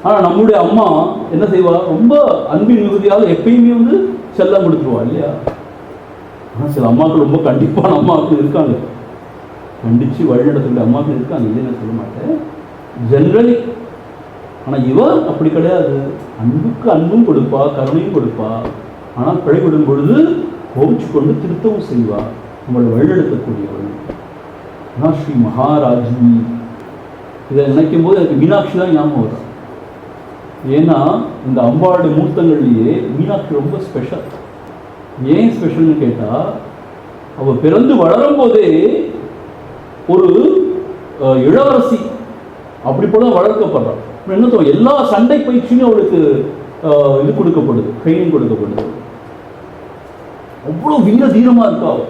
ஆனால் நம்முடைய அம்மா என்ன செய்வா, ரொம்ப அன்பின் மிகுதியாக எப்பயுமே வந்து செல்லம் கொடுத்துருவா இல்லையா. ஆனால் சில அம்மாக்கள் ரொம்ப கண்டிப்பான அம்மாக்கள் இருக்காங்க, கண்டித்து வழிநடத்தக்கூடிய அம்மாக்கள் இருக்காங்க, இல்லைன்னு சொல்ல மாட்டேன் ஜென்ரலி. ஆனால் இவ அப்படி கிடையாது. அன்புக்கு அன்பும் கொடுப்பா, கருணையும் கொடுப்பா. ஆனால் பிழைவிடும் பொழுது கோவிச்சு கொண்டு திருத்தவும் செய்வா, நம்மளை வழிநடத்தக்கூடியவள். ஆனால் ஸ்ரீ மகாராஜி இதை நினைக்கும் போது எனக்கு மீனாட்சி தான் ஞாபகம் வரும். ஏன்னா இந்த அம்பாளுடைய மூர்த்தங்கள்லேயே மீனாட்சி ரொம்ப ஸ்பெஷல். ஏன் ஸ்பெஷல்னு கேட்டால், அவள் பிறந்து வளரும் போதே ஒரு இளவரசி அப்படி போல வளர்க்கப்படுறாள். என்ன தோணும், எல்லா சண்டை பயிற்சியும் அவளுக்கு இது கொடுக்கப்படுது, ட்ரைனிங் கொடுக்கப்படுது. அவ்வளோ வீர தீரமாக இருக்கா அவள்.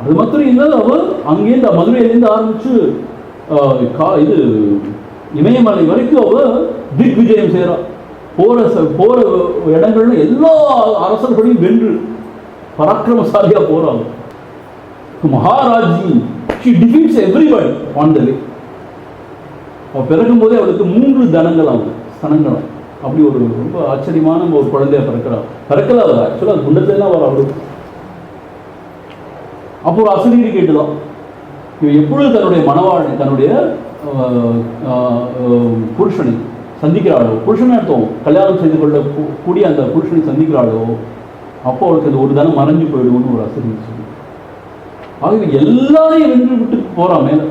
அது மாத்திரம் இல்லை, அவள் அங்கேருந்து மதுரையிலேருந்து ஆரம்பித்து இது இமயமலை வரைக்கும் அவள் திக் விஜயம் செய்கிறாள். போகிற இடங்கள்ல எல்லா அரசர்களையும் வென்று பராக்கிரமசாலியாக போகிறாங்க. மகாராஜி she defeats everybody on the way. அவள் பிறக்கும் போதே அவளுக்கு 3 தனங்கள் ஆகும், ஸ்தனங்கள். அப்படி ஒரு ரொம்ப ஆச்சரியமான ஒரு குழந்தைய பிறக்கல அவள். ஆக்சுவலாக அது குண்டத்துலாம் அவர் அவளுக்கு. அப்போ ஒரு அசரீரி கேட்டுதான் இவன் எப்பொழுது தன்னுடைய மனவாழை, தன்னுடைய புருஷனை சந்திக்கிறாளோ, புருஷனை அர்த்தம் கல்யாணம் செய்து கொள்ள கூடிய அந்த புருஷனை சந்திக்கிறாளோ, அப்போ அவளுக்கு அந்த ஒரு தனம் மறைஞ்சு போயிடுவோன்னு ஒரு அசரீரி சொல்லி. ஆகவே எல்லாரையும் வென்று விட்டு போகிறான் மேலே.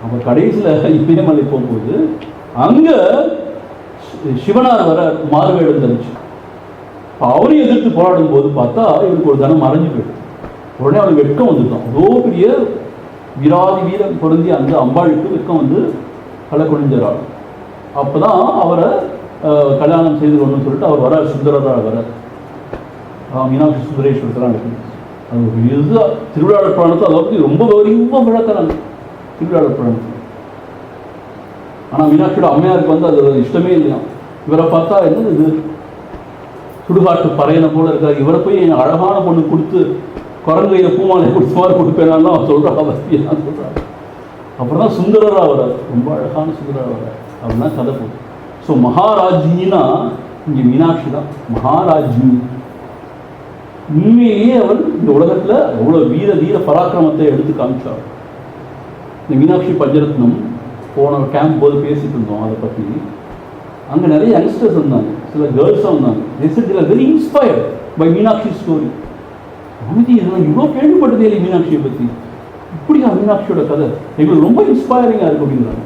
அவள் கடைசியில் இமயமலை போகும்போது அங்கே சிவனார் வர மாறுவேடம் தரிச்சு அவரையும் எதிர்த்து போராடும் போது பார்த்தா இவருக்கு ஒரு தனம் மறைஞ்சு போயிடும். உடனே அவளுக்கு வெட்கம் வந்துட்டான். அவ்வளோ பெரிய வீரம் பொருந்திய அந்த அம்பாளுக்கு வெட்கம் வந்து களை குனிஞ்சாள். அப்போ தான் அவரை கல்யாணம் செய்து கொண்டு சொல்லிட்டு அவர் வர சுந்தரராக வர மீனாட்சி சுந்தரேஸ்வரத்தெல்லாம் இருக்குது. அது ஒரு இது திருவிழாடல் புராணத்தை அதை பற்றி ரொம்ப விளக்குறாங்க திருவிழாடல் புராணத்தில். ஆனால் மீனாட்சியோட அம்மையாருக்கு வந்து அது இஷ்டமே இல்லையா. இவரை பார்த்தா என்னது இது சுடுகாட்டு பறையனை போல இருக்காரு, இவரை போய் என் அழகான பொண்ணு கொடுத்து குரங்கையை பூமாலை கொடுத்த மாதிரி கொடுப்பேனாலும் அவன் சொல்கிறான், அவசியம் சொல்கிறான். அப்புறம் தான் சுந்தரராக வரார், ரொம்ப அழகான சுந்தரராக வரார். அப்படின்னா கதை போகுது. ஸோ மகாராஜினா இங்கே மீனாட்சி தான் மகாராஜி. உண்மையிலேயே அவள் இந்த உலகத்தில் அவ்வளோ வீர பராக்கிரமத்தை எடுத்து காமிச்சாள். இந்த மீனாட்சி பஞ்சரத்னம் போன கேம்ப் போது பேசிட்டு இருந்தோம் அதை பற்றி. அங்கே நிறைய யங்ஸ்டர்ஸ் இருந்தாங்க, சில கேர்ள்ஸாக இருந்தாங்க. They're very inspired by Meenakshi story. அமைதி நான் இவ்வளோ கேள்விப்பட்டதே இல்லை மீனாட்சியை பற்றி, இப்படியா மீனாட்சியோட கதை எங்களுக்கு ரொம்ப இன்ஸ்பைரிங்காக இருக்குது அப்படின்றாங்க.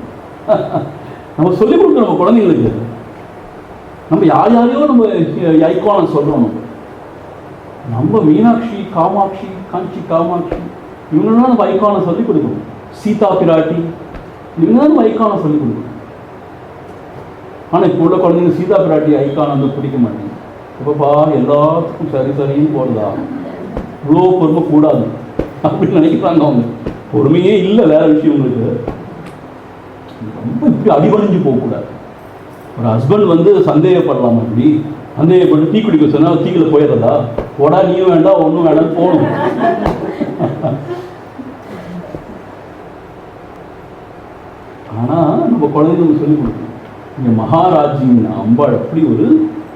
நம்ம சொல்லிக் கொடுக்குறோம் நம்ம குழந்தைங்களுக்கு. நம்ம யாரையோ நம்ம ஐக்கான சொல்கிறோம். நம்ம மீனாட்சி, காமாட்சி, காஞ்சி காமாட்சி இவங்களாம் நம்ம ஐக்கானை சொல்லிக் கொடுக்கணும். சீதா பிராட்டி இவங்க தான் நம்ம ஐக்கானை சொல்லிக் கொடுக்கணும். ஆனால் இப்போ உள்ள குழந்தைங்க சீதா பிராட்டி ஐக்கானை வந்து பிடிக்க மாட்டேங்க. இப்போப்பா எல்லாத்துக்கும் சரின்னு போடுதா, இவ்வளோ பொறுமை கூடாது அப்படின்னு நினைக்கிறாங்க. அவங்க பொறுமையே இல்லை, வேற விஷயம் உங்களுக்கு. ரொம்ப இப்படி அடிபணிஞ்சு போகக்கூடாது. ஒரு ஹஸ்பண்ட் வந்து சந்தேகப்படலாம், அப்படி சந்தேகப்பட்டு டீ குடிக்க சொன்னால் டீக்கில் போயிடுறதா, போடா நீயும் வேண்டாம் ஒன்றும் வேண்டாம் போகணும். ஆனால் நம்ம குழந்தைங்களுக்கு சொல்லிக் கொடுக்கணும். இங்கே மகாராஜின் அம்பாள் அப்படி ஒரு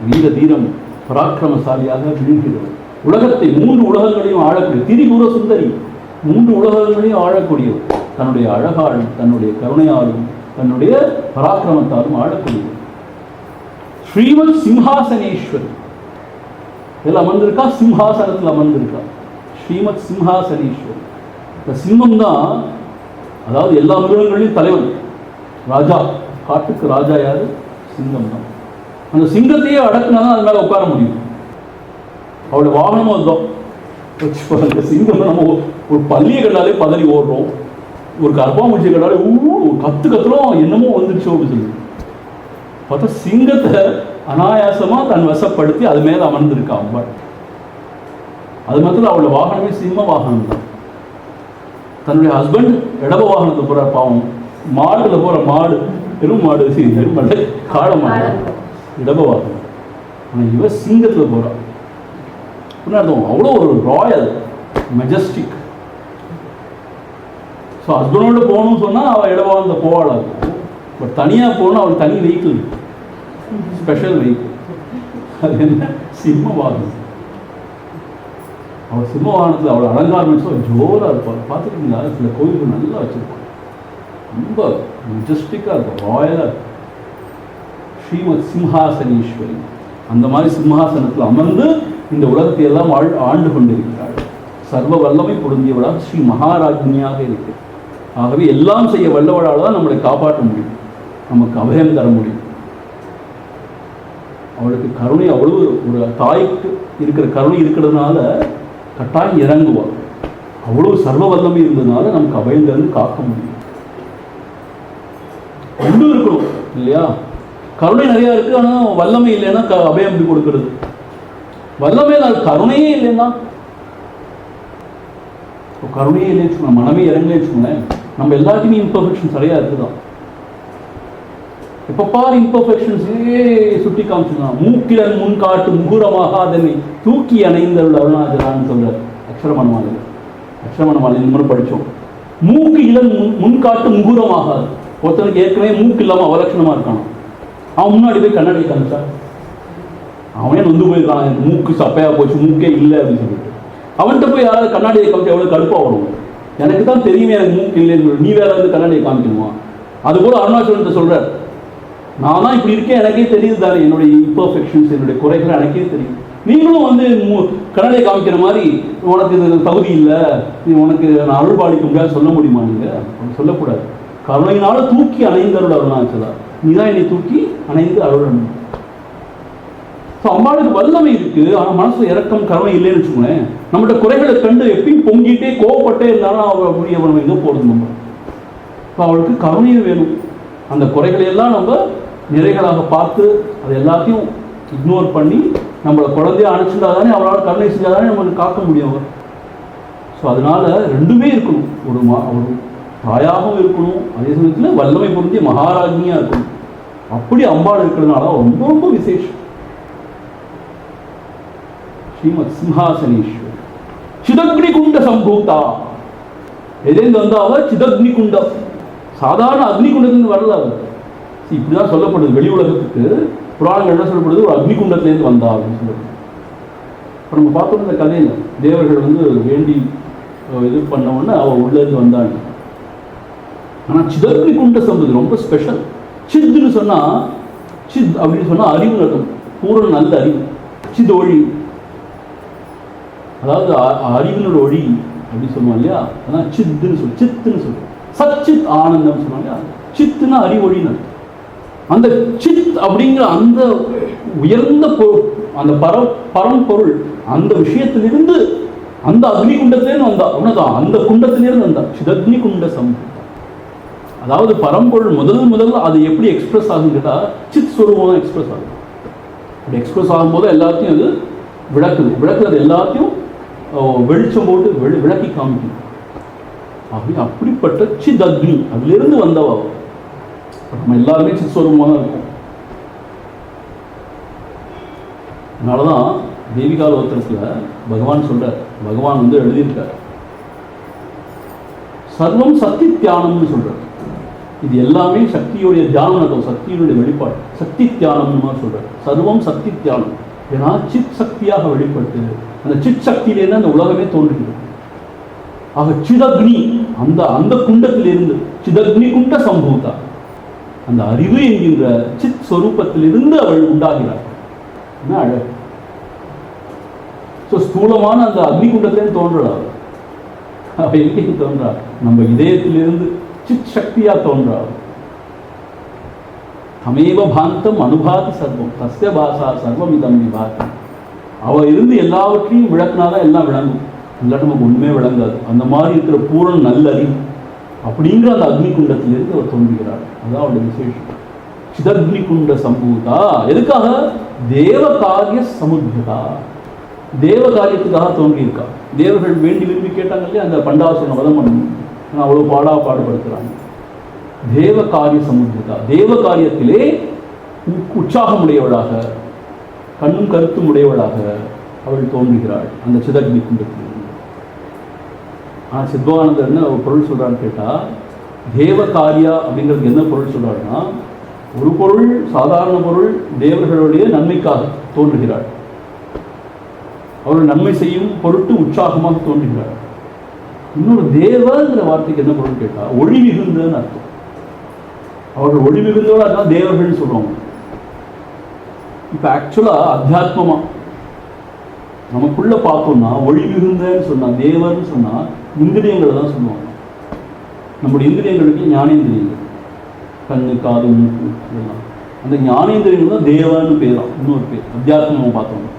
வீர தீரம் பராக்கிரமசாலியாக விழுகிறது. உலகத்தை 3 உலகங்களையும் ஆளக்கூடிய திரிபுர சுந்தரி, 3 உலகங்களையும் ஆளக்கூடியவர். தன்னுடைய அழகால், தன்னுடைய கருணையாலும், தன்னுடைய பராக்கிரமத்தாலும் ஆளக்கூடியவர். ஸ்ரீமத் சிம்ஹாசனேஸ்வரி இதில் அமர்ந்திருக்கா, சிம்ஹாசனத்தில் அமர்ந்திருக்கா. ஸ்ரீமத் சிம்ஹாசனேஸ்வரி. இந்த சிம்மம் தான், அதாவது எல்லா மிருகங்களையும் தலைவன், ராஜா. காட்டுக்கு ராஜா யாரு? சிங்கம் தான். அந்த சிங்கத்தையே அடக்குனா தான் அது மேலே உட்கார முடியும். அவளோட வாகனமும் அதுதான். சிங்கம் நம்ம ஒரு பள்ளியை கண்டாலே பதறி ஓடுறோம், ஒரு கர்ப்பாமூச்சியை கண்டாலே ஒரு கத்துறோம், என்னமோ வந்துடுச்சு அப்படின்னு சொல்லி பார்த்தா சிங்கத்தை அனாயாசமாக தன் வசப்படுத்தி அது மேலே அமர்ந்திருக்கா அம்பாள். அது மாத்திரம் அவளோட வாகனமே சிம்ம வாகனம் தான். தன்னுடைய ஹஸ்பண்ட் இடப வாகனத்தில் போகிற பாவம், மாடுல போகிற மாடு, பெரும் மாடு, காளை மாடு, இடப வாகனம். ஆனால் இவ சிங்கத்தில் போகிறாள். என்ன அர்த்தம்? அவ்வளோ ஒரு ராயல் மெஜஸ்டிக். ஸோ ஹஸ்பண்டோட போகணும்னு சொன்னால் அவள் இடவாந்த போவாள். பட் தனியாக போகணும், அவள் தனி வெஹிக்கிள், ஸ்பெஷல் வெஹிக்கிள். அது என்ன? சிம்மவாகனம். அவள் சிம்மவாகனத்தில் அவள் அலங்காரம் வச்சு ஜோராக இருப்பாள். பார்த்துக்கிட்டீங்களா? சில கோயில்கள் நல்லா வச்சுருப்பாள், ரொம்ப மெஜஸ்டிக்காக இருக்கும், ராயலாக இருக்கும். ஸ்ரீமத் சிம்ஹாசனீஸ்வரி அந்த மாதிரி சிம்ஹாசனத்தில் அமர்ந்து இந்த உலகத்தை எல்லாம் ஆண்டு கொண்டிருக்கிறாள். சர்வ வல்லமை பொருந்தியவளாக ஸ்ரீ மகாராஜ்னியாக இருக்கு. ஆகவே எல்லாம் செய்ய வல்லவளால் தான் நம்மளை காப்பாற்ற முடியும், நமக்கு அபயம் தர முடியும். அவளுக்கு கருணை அவ்வளவு, ஒரு தாய்க்கு இருக்கிற கருணை இருக்கிறதுனால கட்டாயம் இறங்குவாள். அவ்வளவு சர்வ வல்லமை இருந்ததுனால நமக்கு அபயம் தந்து காக்க முடியும். ரெண்டும் இருக்கணும் இல்லையா? கருணை நிறையா இருக்குது, ஆனால் வல்லமை இல்லைன்னா அபயம் எப்படி கொடுக்கறது? வல்லமை கருணையே இல்லைன்னா, கருணையே இல்லைன்னு வச்சுக்கோங்க, மனமே இறங்கலே வச்சுக்கோங்களேன், நம்ம எல்லாத்தையுமே இம்பர்ஃபெக்ஷன்ஸ் நிறையா இருக்குதான். எப்போ பாரு இம்பர்ஃபெக்ஷன்ஸே சுட்டி காமிச்சுதான். மூக்கிலன் முன் காட்டு முகுரமாக அதனை தூக்கி அணைந்தருள் அருணாச்சலான்னு சொல்றார் அக்ஷரமண மாலையில். அக்ஷரமண மாலையில் முறை படித்தோம். மூக்கு இளன் முன்காட்டு முகுரமாகாது. ஒருத்தனுக்கு ஏற்கனவே மூக்கு இல்லாமல் அவலட்சணமாக இருக்கான், அவன் முன்னாடி போய் கண்ணாடி காமிச்சா அவனே நொந்து போயிருக்கான், எனக்கு மூக்கு சப்பையாக போச்சு, மூக்கே இல்லை அப்படின்னு சொல்லிட்டு. அவன்கிட்ட போய் யாராவது கண்ணாடியை காமிச்சா எவ்வளோ கடுப்பாக வரும். எனக்கு தான் தெரியுமே எனக்கு மூக்கு இல்லைன்னு சொல்லி, நீ வேற வந்து கண்ணாடியை காமிக்கணுமா? அது கூட அருணாச்சலத்தை சொல்கிறார், நான் தான் இப்படி இருக்கேன், எனக்கே தெரியுது தானே, என்னுடைய இம்பர்ஃபெக்ஷன்ஸ், என்னுடைய குறைகள் எனக்கே தெரியும். நீங்களும் வந்து கண்ணாடியை காமிக்கிற மாதிரி உனக்கு இது தகுதி இல்லை, நீ உனக்கு நான் அருள் பாலிக்க முடியாது சொல்ல முடியுமா? நீங்கள் சொல்லக்கூடாது. கருணையினால தூக்கி அணைந்தருள் அருணாச்சலா, நீ தான் என்னை தூக்கி அணைந்து அருளணும். ஸோ அம்பாளுக்கு வல்லமை இருக்கு, ஆனால் மனசுல இறக்கம் கருணை இல்லைன்னு வச்சுக்கோங்களேன். நம்மளோட குறைகளை கண்டு எப்பயும் பொங்கிட்டே கோவப்பட்டே இருந்தாலும் அவள் அப்படியே நம்ம எங்கே போகிறது நம்ம. இப்போ அவளுக்கு கருணையும் வேணும். அந்த குறைகளை எல்லாம் நம்ம நிறைகளாக பார்த்து அதை எல்லாத்தையும் இக்னோர் பண்ணி நம்மளை குழந்தைய அணைச்சிருந்தா தானே, அவளால் கருணை செஞ்சால் தானே நம்மளுக்கு காக்க முடியும் அவர். ஸோ அதனால ரெண்டுமே இருக்கணும், ஒரு தாயாகவும் இருக்கணும், அதே சமயத்தில் வல்லமை பொருந்திய மகாராஜினியாக இருக்கணும். அப்படி அம்பாள் இருக்கிறதுனால ரொம்ப ரொம்ப விசேஷம். ஸ்ரீமத் சிம்ஹாசனீஸ்வரி சிதக்னி குண்ட சம்பூதா. எதேந்து வந்தா அவர் சிதக்னி குண்டம், சாதாரண அக்னி குண்டத்துலேருந்து வரல அவர். இப்படிதான் சொல்லப்படுது வெளி உலகத்துக்கு. புராணங்கள் என்ன சொல்லப்படுது? ஒரு அக்னி குண்டத்திலேருந்து வந்தா அப்படின்னு சொல்லப்படுது. இப்போ நம்ம பார்த்தோம் இந்த கதையில் தேவர்கள் வந்து வேண்டி இது பண்ண உடனே அவள் உள்ளேருந்து வந்தாங்க. ஆனால் சிதக்னி குண்ட சம்பது ரொம்ப ஸ்பெஷல். சித்துன்னு சொன்னால், சித் அப்படின்னு சொன்னால் அறிவு நடக்கும், பூரண நல்ல அறிவு. சித் ஒளி, அதாவது அறிவினோட ஒளி அப்படின்னு சொல்லுவாங்க இல்லையா, அதான் சித்துன்னு சொல்லு, சித்துன்னு சொல்லுவோம். சச்சித் ஆனந்தம் சொன்னாங்க. சித்துனா அறிவொழின்னு. அந்த சித் அப்படிங்கிற அந்த உயர்ந்த அந்த பரம்பொருள் அந்த விஷயத்திலிருந்து அந்த அக்னி குண்டத்திலேருந்து வந்தா. உனதான் அந்த குண்டத்திலிருந்து வந்தா சிதக்னி குண்ட சம்பூதா. அதாவது பரம்பொருள் முதல்ல அது எப்படி எக்ஸ்பிரஸ் ஆகும் கேட்டால் சித் ஸ்வரூபம் தான் எக்ஸ்பிரஸ் ஆகும். அப்படி எக்ஸ்பிரஸ் ஆகும்போது எல்லாத்தையும் அது விளக்குறது எல்லாத்தையும் வெளிச்சம் போட்டு விளக்கி காமிக்கும். அப்படிப்பட்ட சித் அக்னி அதிலிருந்து வந்தவா. நம்ம எல்லாருமே சித் ஸ்வரூபமாக தான் இருக்கும். அதனாலதான் தேவிகாலோத்தரத்துல பகவான் சொல்றார், பகவான் வந்து எழுதியிருக்கார், சர்வம் சக்தி தியானம்னு சொல்றார். இது எல்லாமே சக்தியுடைய தியானம், சக்தியுடைய வெளிப்பாடு, சக்தி தியானம்னு சொல்றார். சர்வம் சக்தி தியானம், ஏன்னா சித் சக்தியாக வெளிப்பட்டு அந்த சித் சக்தியிலேருந்து அந்த உலகமே தோன்றுகிறது. ஆக சிதக்னி அந்த குண்டத்திலிருந்து, சிதக்னி குண்ட சம்பூதா, அந்த அறிவு என்கின்ற சித் ஸ்வரூபத்திலிருந்து அவள் உண்டாகிறாள். என்ன அழகு. ஸோ ஸ்தூலமான அந்த அக்னி குண்டத்திலேருந்து தோன்றாள் அவள். எங்கேயும் தோன்றாள், நம்ம இதயத்திலிருந்து சித் சக்தியா தோன்றாள். தமேவ பாந்தம் அனுபாதி சர்வம் தஸ்ய பாசா சர்வம் இதம் விபாதி. அவள் இருந்து எல்லாவற்றையும் விளக்குனாதான் எல்லாம் விளங்கும், இல்லாட்டி நமக்கு ஒன்றுமே விளங்காது. அந்த மாதிரி இருக்கிற பூரண நல்லறிவு அப்படிங்கிற அந்த அக்னி குண்டத்திலிருந்து அவர் தோன்றுகிறார். அதான் அவருடைய விசேஷம். சிதக்னி குண்ட சம்பூதா. எதுக்காக? தேவ காரிய சமுத்தியதா, தேவ காரியத்துக்காக தோன்றியிருக்கா. தேவர்கள் வேண்டி விரும்பி கேட்டாங்க இல்லையா, அந்த பண்டாசுரனை வதம் பண்ணணும், அவ்வளோ பாடுபடுத்துறாங்க. தேவ காரிய சமுத்தியதா, தேவ காரியத்திலே உற்சாகமுடையவளாக, கண்ணும் கருத்தும் உடையவளாக அவள் தோன்றுகிறாள் அந்த சிதக்னி குண்டத்தில். ஆனால் சித்பவானந்தர் என்ன பொருள் சொல்கிறான்னு கேட்டால், தேவ காரியா அப்படிங்கிறதுக்கு என்ன பொருள் சொல்கிறாருன்னா, ஒரு பொருள் சாதாரண பொருள் தேவர்களுடைய நன்மைக்காக தோன்றுகிறாள், அவர்கள் நன்மை செய்யும் பொருட்டு உற்சாகமாக தோன்றுகிறாள். இன்னொரு தேவங்கிற வார்த்தைக்கு என்ன பொருள் கேட்டால், ஒளி மிகுந்தன்னு அர்த்தம். அவர்கள் ஒளி மிகுந்தோட அதான் தேவர்கள்னு சொல்லுவாங்க. இப்போ ஆக்சுவலாக அத்தியாத்மமாக நமக்குள்ள பார்த்தோம்னா ஒளி மிகுந்தன்னு சொன்னால், தேவர்னு சொன்னால் இந்திரியங்களை தான் சொல்லுவாங்க. நம்முடைய இந்திரியங்களுக்கு ஞானேந்திரியங்கள், கண்ணு காது மூக்கு இதெல்லாம், அந்த ஞானேந்திரியங்கள் தான் தேவன்னு பேரும். இன்னொரு பேர் அத்தியாத்மமாக பார்த்தோம்னா.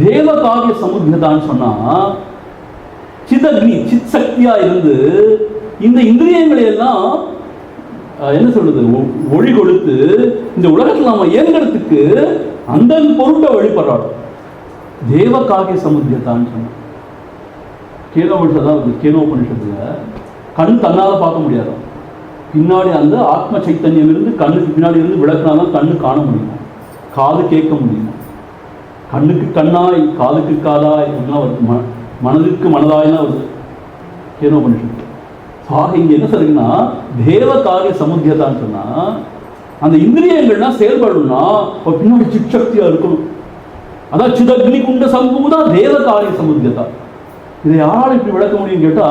தேவ காரிய சமுத்தியதான்னு சொன்னால் சிதக்னி சித் சக்தியா இருந்து இந்த இந்திரியங்களை எல்லாம் என்ன சொல்றது ஒளி கொடுத்து இந்த உலகத்தில் நாம இயங்கிறதுக்கு அந்த பொருட்டை வழிபடுறாள். தேவ காரிய சமுத்தியதான்னு சொன்ன கேனோபனிஷத்துல கண் தன்னால பார்க்க முடியாது, பின்னாடி அந்த ஆத்ம சைத்தன்யம் இருந்து கண்ணுக்கு பின்னாடி இருந்து விளக்குனாதான் கண்ணு காண முடியும், காது கேட்க முடியும். கண்ணுக்கு கண்ணாய் காதுக்கு காதாய் வருது, மனதிற்கு மனதாய்னா வருது கேனோபனிஷத்து. ஆக இங்க என்ன சொல்றீங்கன்னா தேவ காரிய சமுத்தியதான்னு சொன்னா அந்த இந்திரியங்கள்லாம் செயல்படணும்னா பின்னாடி சிற்சக்தியா இருக்கணும். அதான் சிதக்னி குண்ட சம்பூதா தேவ காரிய சமுத்தியதா. இதை யாராலும் இப்படி விளக்க முடியும் கேட்டா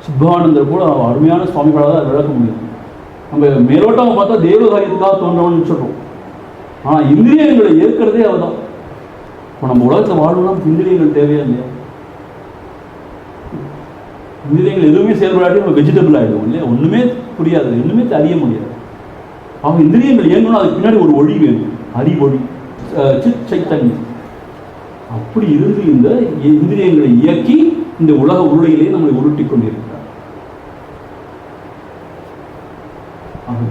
சித்பவானந்தர் கூட அருமையான சுவாமிகளாக தான் விளக்க முடியும். நம்ம மேலோட்டமாக பார்த்தா தேவ காரியத்துக்காக தோன்றவன்னு சொல்றோம், ஆனா இந்திரியங்களை ஏற்கிறதே அவதான். இப்போ நம்ம உலகத்தில் வாழணும்னா இந்திரியங்கள் தேவையா இல்லையா? இந்திரியங்கள் எதுவுமே செயல்படாட்டி நம்ம வெஜிடபிள் ஆகிடும் இல்லையா? ஒன்றுமே புரியாது, ஒன்றுமே அறிய முடியாது. அவங்க இந்திரியங்கள் இயங்கணும்னா அதுக்கு பின்னாடி ஒரு ஒளி வேணும், அறிவொளி, சித் சைத்தன்யம். அப்படி இருந்து இந்த இந்திரியங்களை இயக்கி இந்த உலக உருளையிலே நம்மளை உருட்டி கொண்டிருக்கிறார்.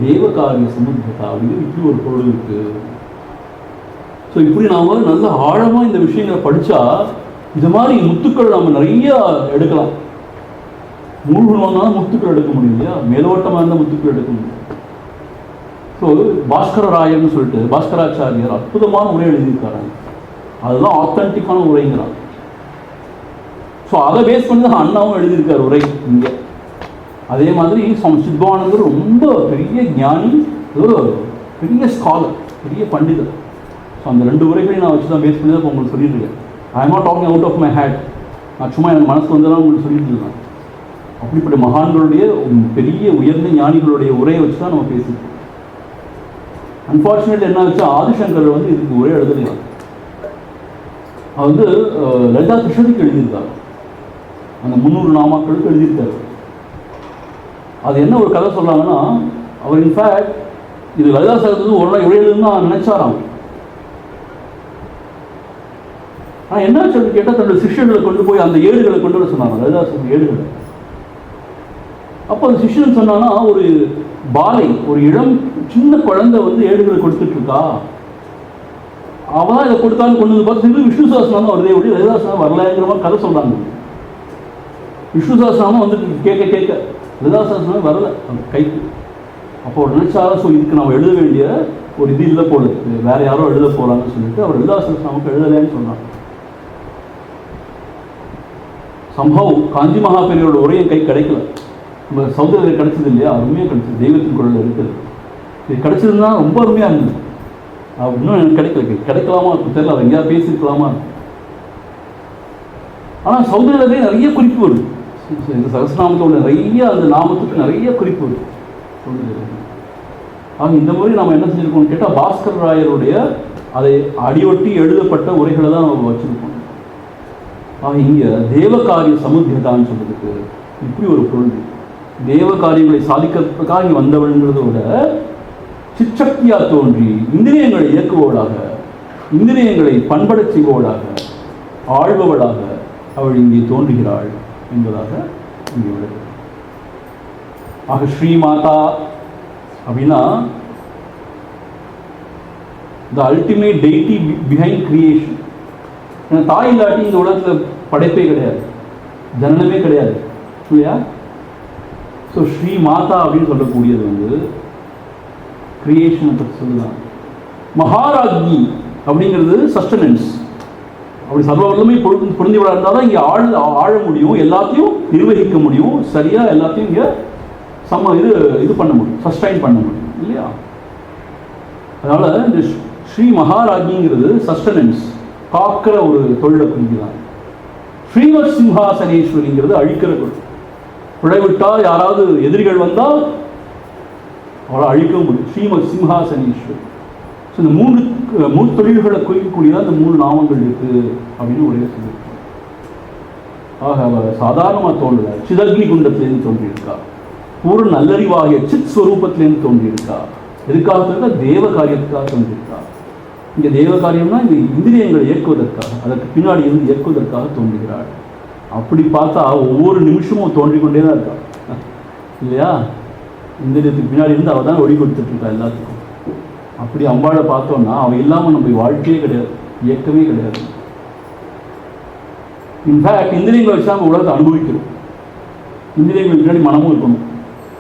தேவ காரிய சமுத்தியதா அப்படின்னு இப்படி ஒரு பொருள் இருக்கு. ஸோ இப்படி நாம நல்ல ஆழமா இந்த விஷயங்களை படிச்சா இது மாதிரி முத்துக்கள் நம்ம நிறைய எடுக்கலாம். மூழ்கணும்னா முத்துக்கள் எடுக்க முடியும் இல்லையா? மேலோட்டமாக இருந்தால் முத்துக்கள் எடுக்க முடியும். ஸோ பாஸ்கர ராயர்னு சொல்லிட்டு பாஸ்கராச்சாரியர் அற்புதமான உரை எழுதியிருக்காரு. அதுதான் ஆத்தன்டிக்கான உரைங்கிறார். ஸோ அதை பேஸ் பண்ணி தான் அண்ணாவும் எழுதியிருக்கார் உரை இங்கே. அதே மாதிரி சித்பவானந்தர் ரொம்ப பெரிய ஞானி, பெரிய ஸ்காலர், பெரிய பண்டிதர். ஸோ அந்த ரெண்டு உரைகளையும் நான் வச்சு தான் பேஸ் பண்ணி தான் உங்களுக்கு சொல்லியிருக்கேன். I am not talking out of my head. நான் சும்மா எனக்கு மனசு வந்தெல்லாம் உங்களுக்கு சொல்லிட்டு இருக்கேன். அப்படிப்பட்ட மகான்களுடைய பெரிய உயர்ந்த ஞானிகளுடைய உரையை வச்சு தான் நம்ம பேசியிருக்கோம். அன்ஃபார்ச்சுனேட்லி என்ன ஆச்சு, ஆதிசங்கர் வந்து இதுக்கு உரை எழுதலையா. அது லலிதா கிருஷ்ணனுக்கு எழுதியிருக்காரு, அந்த 300 நாமாக்களுக்கு எழுதியிருக்காரு. அது என்ன ஒரு கதை சொல்றாங்கன்னா, அவர் இன்ஃபேக்ட் இது லலிதா சகத்துக்கு ஒரு நாள் உரை எழுதுன்னு நான் நினைச்சாராம். ஆனால் என்ன சொல்லி கேட்டால் தன்னுடைய சிஷ்யர்களை கொண்டு போய் அந்த ஏடுகளை கொண்டு வர சொன்னாங்க, லலிதா சகத்து ஏடுகளை. அப்போ அந்த சிஷ்யன் சொன்னான்னா, ஒரு பாலை, ஒரு இளம் சின்ன குழந்தை வந்து ஏடுகளை கொடுத்துட்டு இருக்கா, அவன் இதை கொடுத்தான்னு கொண்டு வந்து பார்த்து விஷ்ணு சஹஸ்ரநாமம் வருதே ஒளி லலிதா சகஸ்ரநாமம் வரலங்கிற மாதிரி கதை சொல்றாங்க. விஷ்ணு சஹஸ்ரநாமம் வந்து கேட்க கேட்க லலிதா சகஸ்ரநாமம் வரல அந்த கைக்கு. அப்போ நினைச்சாலும் ஸோ இதுக்கு நம்ம எழுத வேண்டிய ஒரு இது இல்லை போல, வேற யாரோ எழுத போறாங்கன்னு சொல்லிட்டு அவர் லலிதா சகஸ்ரநாமம் எழுதலைன்னு சொன்னாங்க. சம்பவம் காஞ்சி மகாபெரியோட உரையும் கை கிடைக்கல. நம்ம சௌந்தரிய கிடைச்சது இல்லையா, அருமையாக கிடைச்சது, தெய்வத்தின் குரல் இருக்குது. இது கிடைச்சதுன்னா ரொம்ப அருமையாக இருந்தது. இன்னும் எனக்கு கிடைக்கலாமா இருக்கும் தெரியல, அது எங்கேயாவது பேசியிருக்கலாமா இருக்கும். ஆனால் சௌந்தரியத்திலே நிறைய குறிப்பு வருது, இந்த சகஸ்ரநாமத்தோட நிறைய அந்த நாமத்துக்கு நிறைய குறிப்பு வருது. ஆக இந்த மாதிரி நம்ம என்ன செஞ்சுருக்கோம்னு கேட்டால் பாஸ்கர் ராயருடைய அதை அடியொட்டி எழுதப்பட்ட உரைகளை தான் நம்ம வச்சுருக்கோம். ஆக இங்கே தேவ காரிய சமுத்தியதான்னு சொல்றதுக்கு இப்படி ஒரு பொருள். தேவ காரியங்களை சாதிக்கிறதுக்காக இங்கே வந்தவள்ங்கிறத விட சிற்சக்தியா தோன்றி இந்திரியங்களை இயக்குபவளாக, இந்திரியங்களை பண்பட செய்பவளாக, ஆழ்பவளாக அவள் இங்கே தோன்றுகிறாள் என்பதாக இங்கே உள்ளது. ஆக ஸ்ரீமாதா அப்படின்னா the ultimate deity behind creation. ஏன்னா தாய் இல்லாட்டி இந்த உலகத்தில் படைப்பே கிடையாது, ஜனனமே கிடையாது இல்லையா? ஸோ ஸ்ரீ மாதா அப்படின்னு சொல்லக்கூடியது வந்து கிரியேஷனை பற்றி சொல்லுதான். மகாராஜ்னி அப்படிங்கிறது சஸ்டனன்ஸ். அப்படி சர்வ வல்லமை பொருந்திவிட இருந்தால் தான் இங்கே ஆழ முடியும், எல்லாத்தையும் நிர்வகிக்க முடியும், சரியாக எல்லாத்தையும் இங்கே இது பண்ண முடியும், சஸ்டைன் பண்ண முடியும் இல்லையா? அதனால் இந்த ஸ்ரீ மகாராஜிங்கிறது சஸ்டனன்ஸ், காக்கிற ஒரு தொழிலை குறிக்கிறாங்க. ஸ்ரீமத் சிம்ஹாசனேஸ்வரிங்கிறது அழிக்கிற தொழில். பிழைவிட்டால் யாராவது எதிரிகள் வந்தால் அவளை அழிக்க முடியும். ஸ்ரீமத் சிம்ஹாசனேஸ்வரி. ஸோ இந்த மூன்று தொழில்களை குறிக்கக்கூடியதான் இந்த 3 நாமங்கள் இருக்குது அப்படின்னு ஒரே சொல்லியிருக்காங்க. ஆக அவர் சாதாரணமாக தோன்றல, சிதக்னி குண்டத்திலேருந்து தோன்றியிருக்கா, பூர்ண நல்லறிவாகிய சித் ஸ்வரூபத்திலேருந்து தோன்றியிருக்கா. எதுக்காக தோன்றா? தேவ காரியத்துக்காக தோன்றியிருக்கா. இங்கே தேவ காரியம்னா இந்த இந்திரியங்களை இயக்குவதற்காக, அதற்கு பின்னாடி இருந்து இயக்குவதற்காக தோன்றுகிறாள். அப்படி பார்த்தா ஒவ்வொரு நிமிஷமும் தோன்றிக்கொண்டே தான் இருக்கா இல்லையா? இந்திரியத்துக்கு பின்னாடி இருந்து அவள் தான் ஒளி கொடுத்துட்ருக்கா எல்லாத்துக்கும். அப்படி அம்பாளை பார்த்தோன்னா அவள் இல்லாமல் நம்ம வாழ்க்கையே கிடையாது, இயக்கமே கிடையாது. இன்ஃபேக்ட் இந்திரியங்களை வச்சு நம்ம உலகத்தை அனுபவிக்கிறோம். இந்திரியங்களுக்கு பின்னாடி மனமும் இருக்கணும்,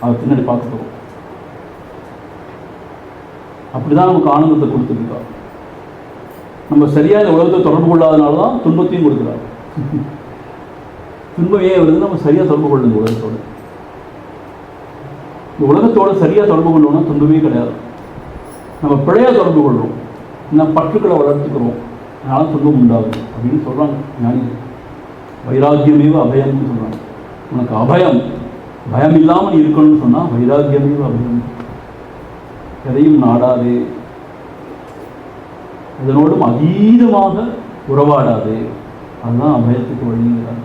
அதை பின்னாடி பார்த்துக்கிறோம். அப்படிதான் நமக்கு ஆனந்தத்தை கொடுத்துருக்கா. நம்ம சரியாக இந்த உலகத்தை தொடர்பு கொள்ளாதனால தான் துன்பத்தையும் கொடுக்குறாரு. துன்பம் ஏன் வருது? நம்ம சரியாக தொடர்பு கொள்ளணும். இந்த உலகத்தோட சரியாக தொடர்பு கொள்ளணும்னா துன்பமே கிடையாது. நம்ம பிழையாக தொடர்பு கொள்கிறோம், நம்ம பற்றுக்களை வளர்த்துக்கிறோம், அதனால துன்பம் உண்டாகுது அப்படின்னு சொல்கிறாங்க ஞானிகள். வைராக்கியமேவ அபயம்னு சொல்கிறாங்க. உனக்கு அபயம், பயம் இல்லாமல் நீ இருக்கணும்னு சொன்னால் வைராக்கியமேவ அபயம். எதையும் நாடாதே, இதனோடும் அதீதமாக உறவாடாதே, அதுதான் அபயத்துக்கு வழிங்கிறாங்க.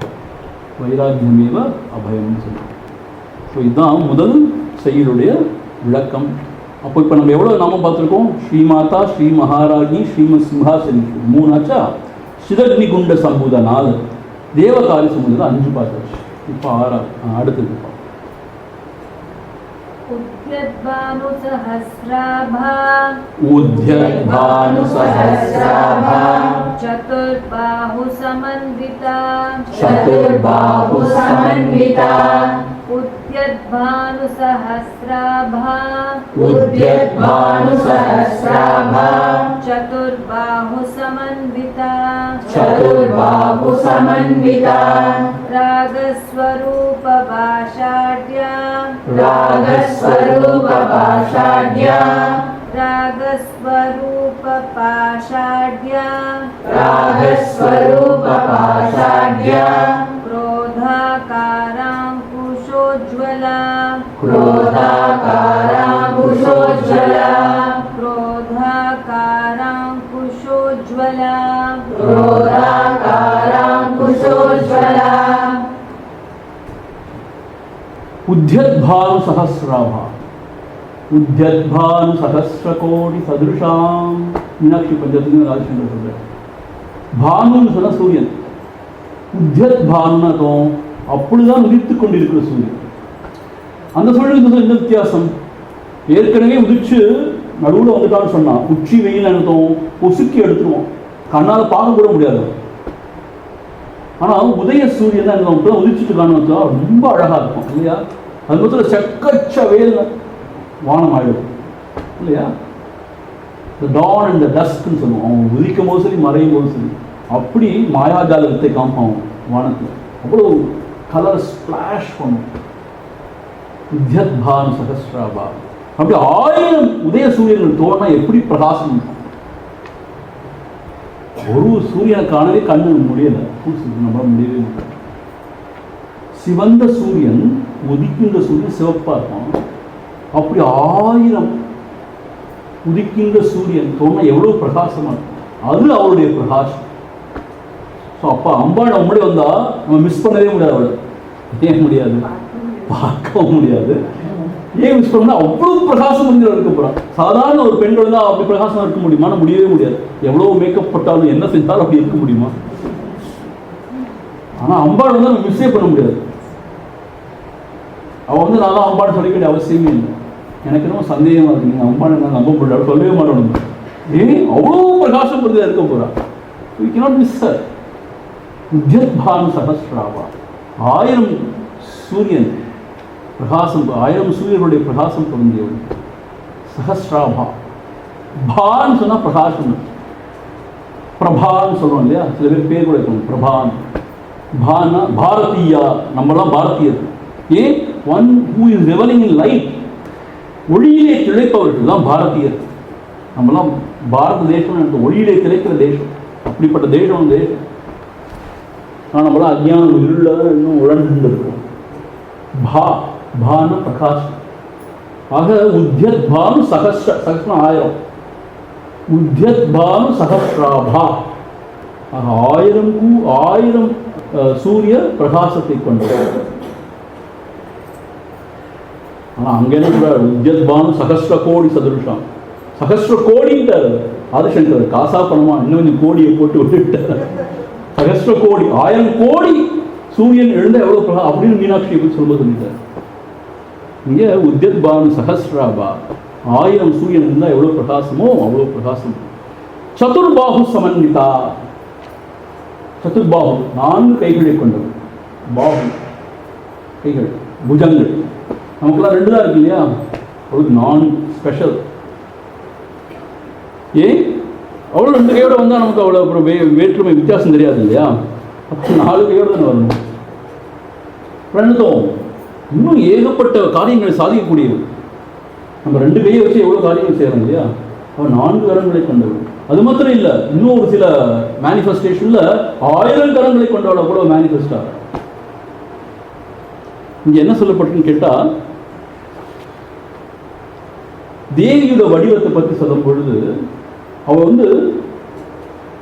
வைராக்கியமேவ அபயம்னு சொல்லுவாங்க. ஸோ இதுதான் முதல் செயலுடைய விளக்கம். அப்போ இப்போ நம்ம எவ்வளோ நாமம் பார்த்துருக்கோம்? ஸ்ரீமாதா, ஸ்ரீ மகாராஜி, ஸ்ரீமத் சிம்ஹாசனேஸ்வரி 3 ஆச்சா. சிதக்னி குண்ட சம்பூத 4, தேவகாரி சம்பூத 5 பார்த்தாச்சு. இப்போ 6 அடுத்தது. उद्यद्भानु सहस्राभा चतुर्बाहु समन्विता उद्यद्भानु सहस्राभा चतुर्बाहु समन्विता रागस्वरूप भाषाढ्या क्रोधाकारांकुशोज्ज्वला उद्यद्भानु सहस्राभा, उद्यद्भानु सहस्रकोटि सदृशाम. मीनाक्षी पंचदशी में राजचंद्र சொல்றார். பானுன்னு சொன்னா சூரியன். உத்யத் பானுன்னா அப்படிதான் உதித்து கொண்டிருக்கிற சூரியன். அந்த சூரியனுக்கு என்ன வித்தியாசம்? ஏற்கனவே உதிச்சு நடுவில் வந்துட்டான்னு சொன்னா உச்சி வெயில் அனுத்தம் பொசுக்கி எடுத்துருவோம், கண்ணால் பார்க்க கூட முடியாது. ஆனால் உதய சூரியன் தான் என்ன உதிச்சுட்டு காணுச்சா ரொம்ப அழகாக இருக்கும் இல்லையா? அது மொத்தத்தில் செக்கச்ச வேல் வானம் ஆயிடும் இல்லையா? இந்த டான் அண்ட் த டஸ்க்னு சொல்லுவோம். அவன் உதிக்கும் போது சரி, மறையும் போது சரி, அப்படி மாயாஜால வித்தை காமிப்பான் வானத்தில். அவ்வளோ கலர் ஸ்பிளாஷ் பண்ணும். உத்யத்பான் சகஸ்ராபா, அப்படி 1000 உதய சூரியன்கள் தோணா எப்படி பிரகாசம். ஒரு சூரியனை காணவே கண்ணு முடியல, நம்மளால முடியவே முடியல. சிவந்த சூரியன், உதிக்கின்ற சூரியன் சிவப்பா இருக்கும். அப்படி 1000 உதிக்கின்ற சூரியன் தோணா எவ்வளவு பிரகாசமா இருக்கும். அது அவருடைய பிரகாசம். ஸோ அப்போ அம்பாள் நம்மளே வந்தா நம்ம மிஸ் பண்ணவே முடியாது. அவளை ஏன் முடியாது? பார்க்கவும் முடியாது. ஏன் மிஸ் பண்ணா அவ்வளவு பிரகாசம் வந்து இருக்க போறான். சாதாரண ஒரு பெண்கள் தான் அப்படி பிரகாசம் இருக்க முடியுமா? முடியவே முடியாது. எவ்வளவு மேக்கப் போட்டாலும் என்ன செஞ்சாலும் அப்படி இருக்க முடியுமா? ஆனா அம்பாள் வந்து நம்ம மிஸ்ஸே பண்ண முடியாது. அவள் வந்து நான் தான் அம்பாள் சொல்லிக்க வேண்டிய அவசியமே இல்லை. எனக்கு ரொம்ப சந்தேகமா இருக்கு, நீங்க அம்பாள் என்ன நம்ப முடியாது சொல்லவே மாட்டோம். அவ்வளவு பிரகாசம் வந்து இருக்க போறான். We cannot miss her. உத்யத்பானு சகஸ்ராபா, 1000 சூரியன் பிரகாசம், 1000 சூரியனுடைய பிரகாசம் பொருந்தியவள் சகஸ்ராபா. பான்னு சொன்னா பிரகாசம். பிரபான்னு சொல்கிறோம் இல்லையா, சில பேர் பேர் கூட இருக்கணும், பிரபான். பானா பாரதியா, நம்மளாம் பாரதியர். ஏன்? One who is revelling in light, ஒளியிலே திளைப்பவர்கள் தான் பாரதியர். நம்மளாம் பாரத தேசம் ஒளியிலே திளைக்கிற தேசம், அப்படிப்பட்ட தேசம் தேசம். ஆனால் நம்மளாம் அஜ்ஞானம் இருள இன்னும் உழந்து இருக்கிறோம். பான பிரகாஷம். ஆக உத்யத் பானு சகஸ்ரம் 1000, உத்யத் பானு சகஸ்ராபா. ஆக 1000 சூரிய பிரகாசத்தை கொண்டது. ஆனால் அங்கே என்ன சொல்றாரு? உத்யத் பானு சகஸ்ர கோடி சதுருஷம். சகஸ்ர கோடின்ட்டார் ஆதிசங்கர். காசா பணமா இன்னும் கொஞ்சம் கோடியை போட்டு விட்டுட்டார். சகஸ்ர கோடி, 1000 கோடி சூரியன் எழுந்த எவ்வளவு பிரகாசம் அப்படின்னு மீனாட்சியை பற்றி சொல்ல சொல்லிட்டார். இங்கே உத்யத் பானு சகஸ்ராபா, 1000 சூரியன் இருந்தால் எவ்வளோ பிரகாசமோ அவ்வளோ பிரகாசம். சதுர்பாகு சமன்விதா, சதுர்பாகு 4 கைகளை கொண்டது. பாகு கைகள், புஜங்கள். நமக்குலாம் 2 தான் இருக்கு இல்லையா, அவளுக்கு 4 ஸ்பெஷல். ஏன்? அவ்வளோ 2 கையோட வந்தால் நமக்கு அவ்வளோ அப்புறம் வேற்றுமை வித்தியாசம் தெரியாது இல்லையா, அப்போ 4 கையோட தானே வரணும். பிரணதம் இன்னும் ஏகப்பட்ட காரியங்களை சாதிக்கக்கூடியது. நம்ம 2 கையை வச்சு எவ்வளோ காரியங்கள் செய்யறோம் இல்லையா, அவன் 4 கரங்களை கொண்டவள். அது மாத்திரம் இல்லை, இன்னும் ஒரு சில மேனிஃபெஸ்டேஷன்ல 1000 கரங்களை கொண்டவளை கூட மேனிஃபெஸ்டா. இங்க என்ன சொல்லப்பட்டுன்னு கேட்டா, தேவியோட வடிவத்தை பற்றி சொல்லும் பொழுது அவ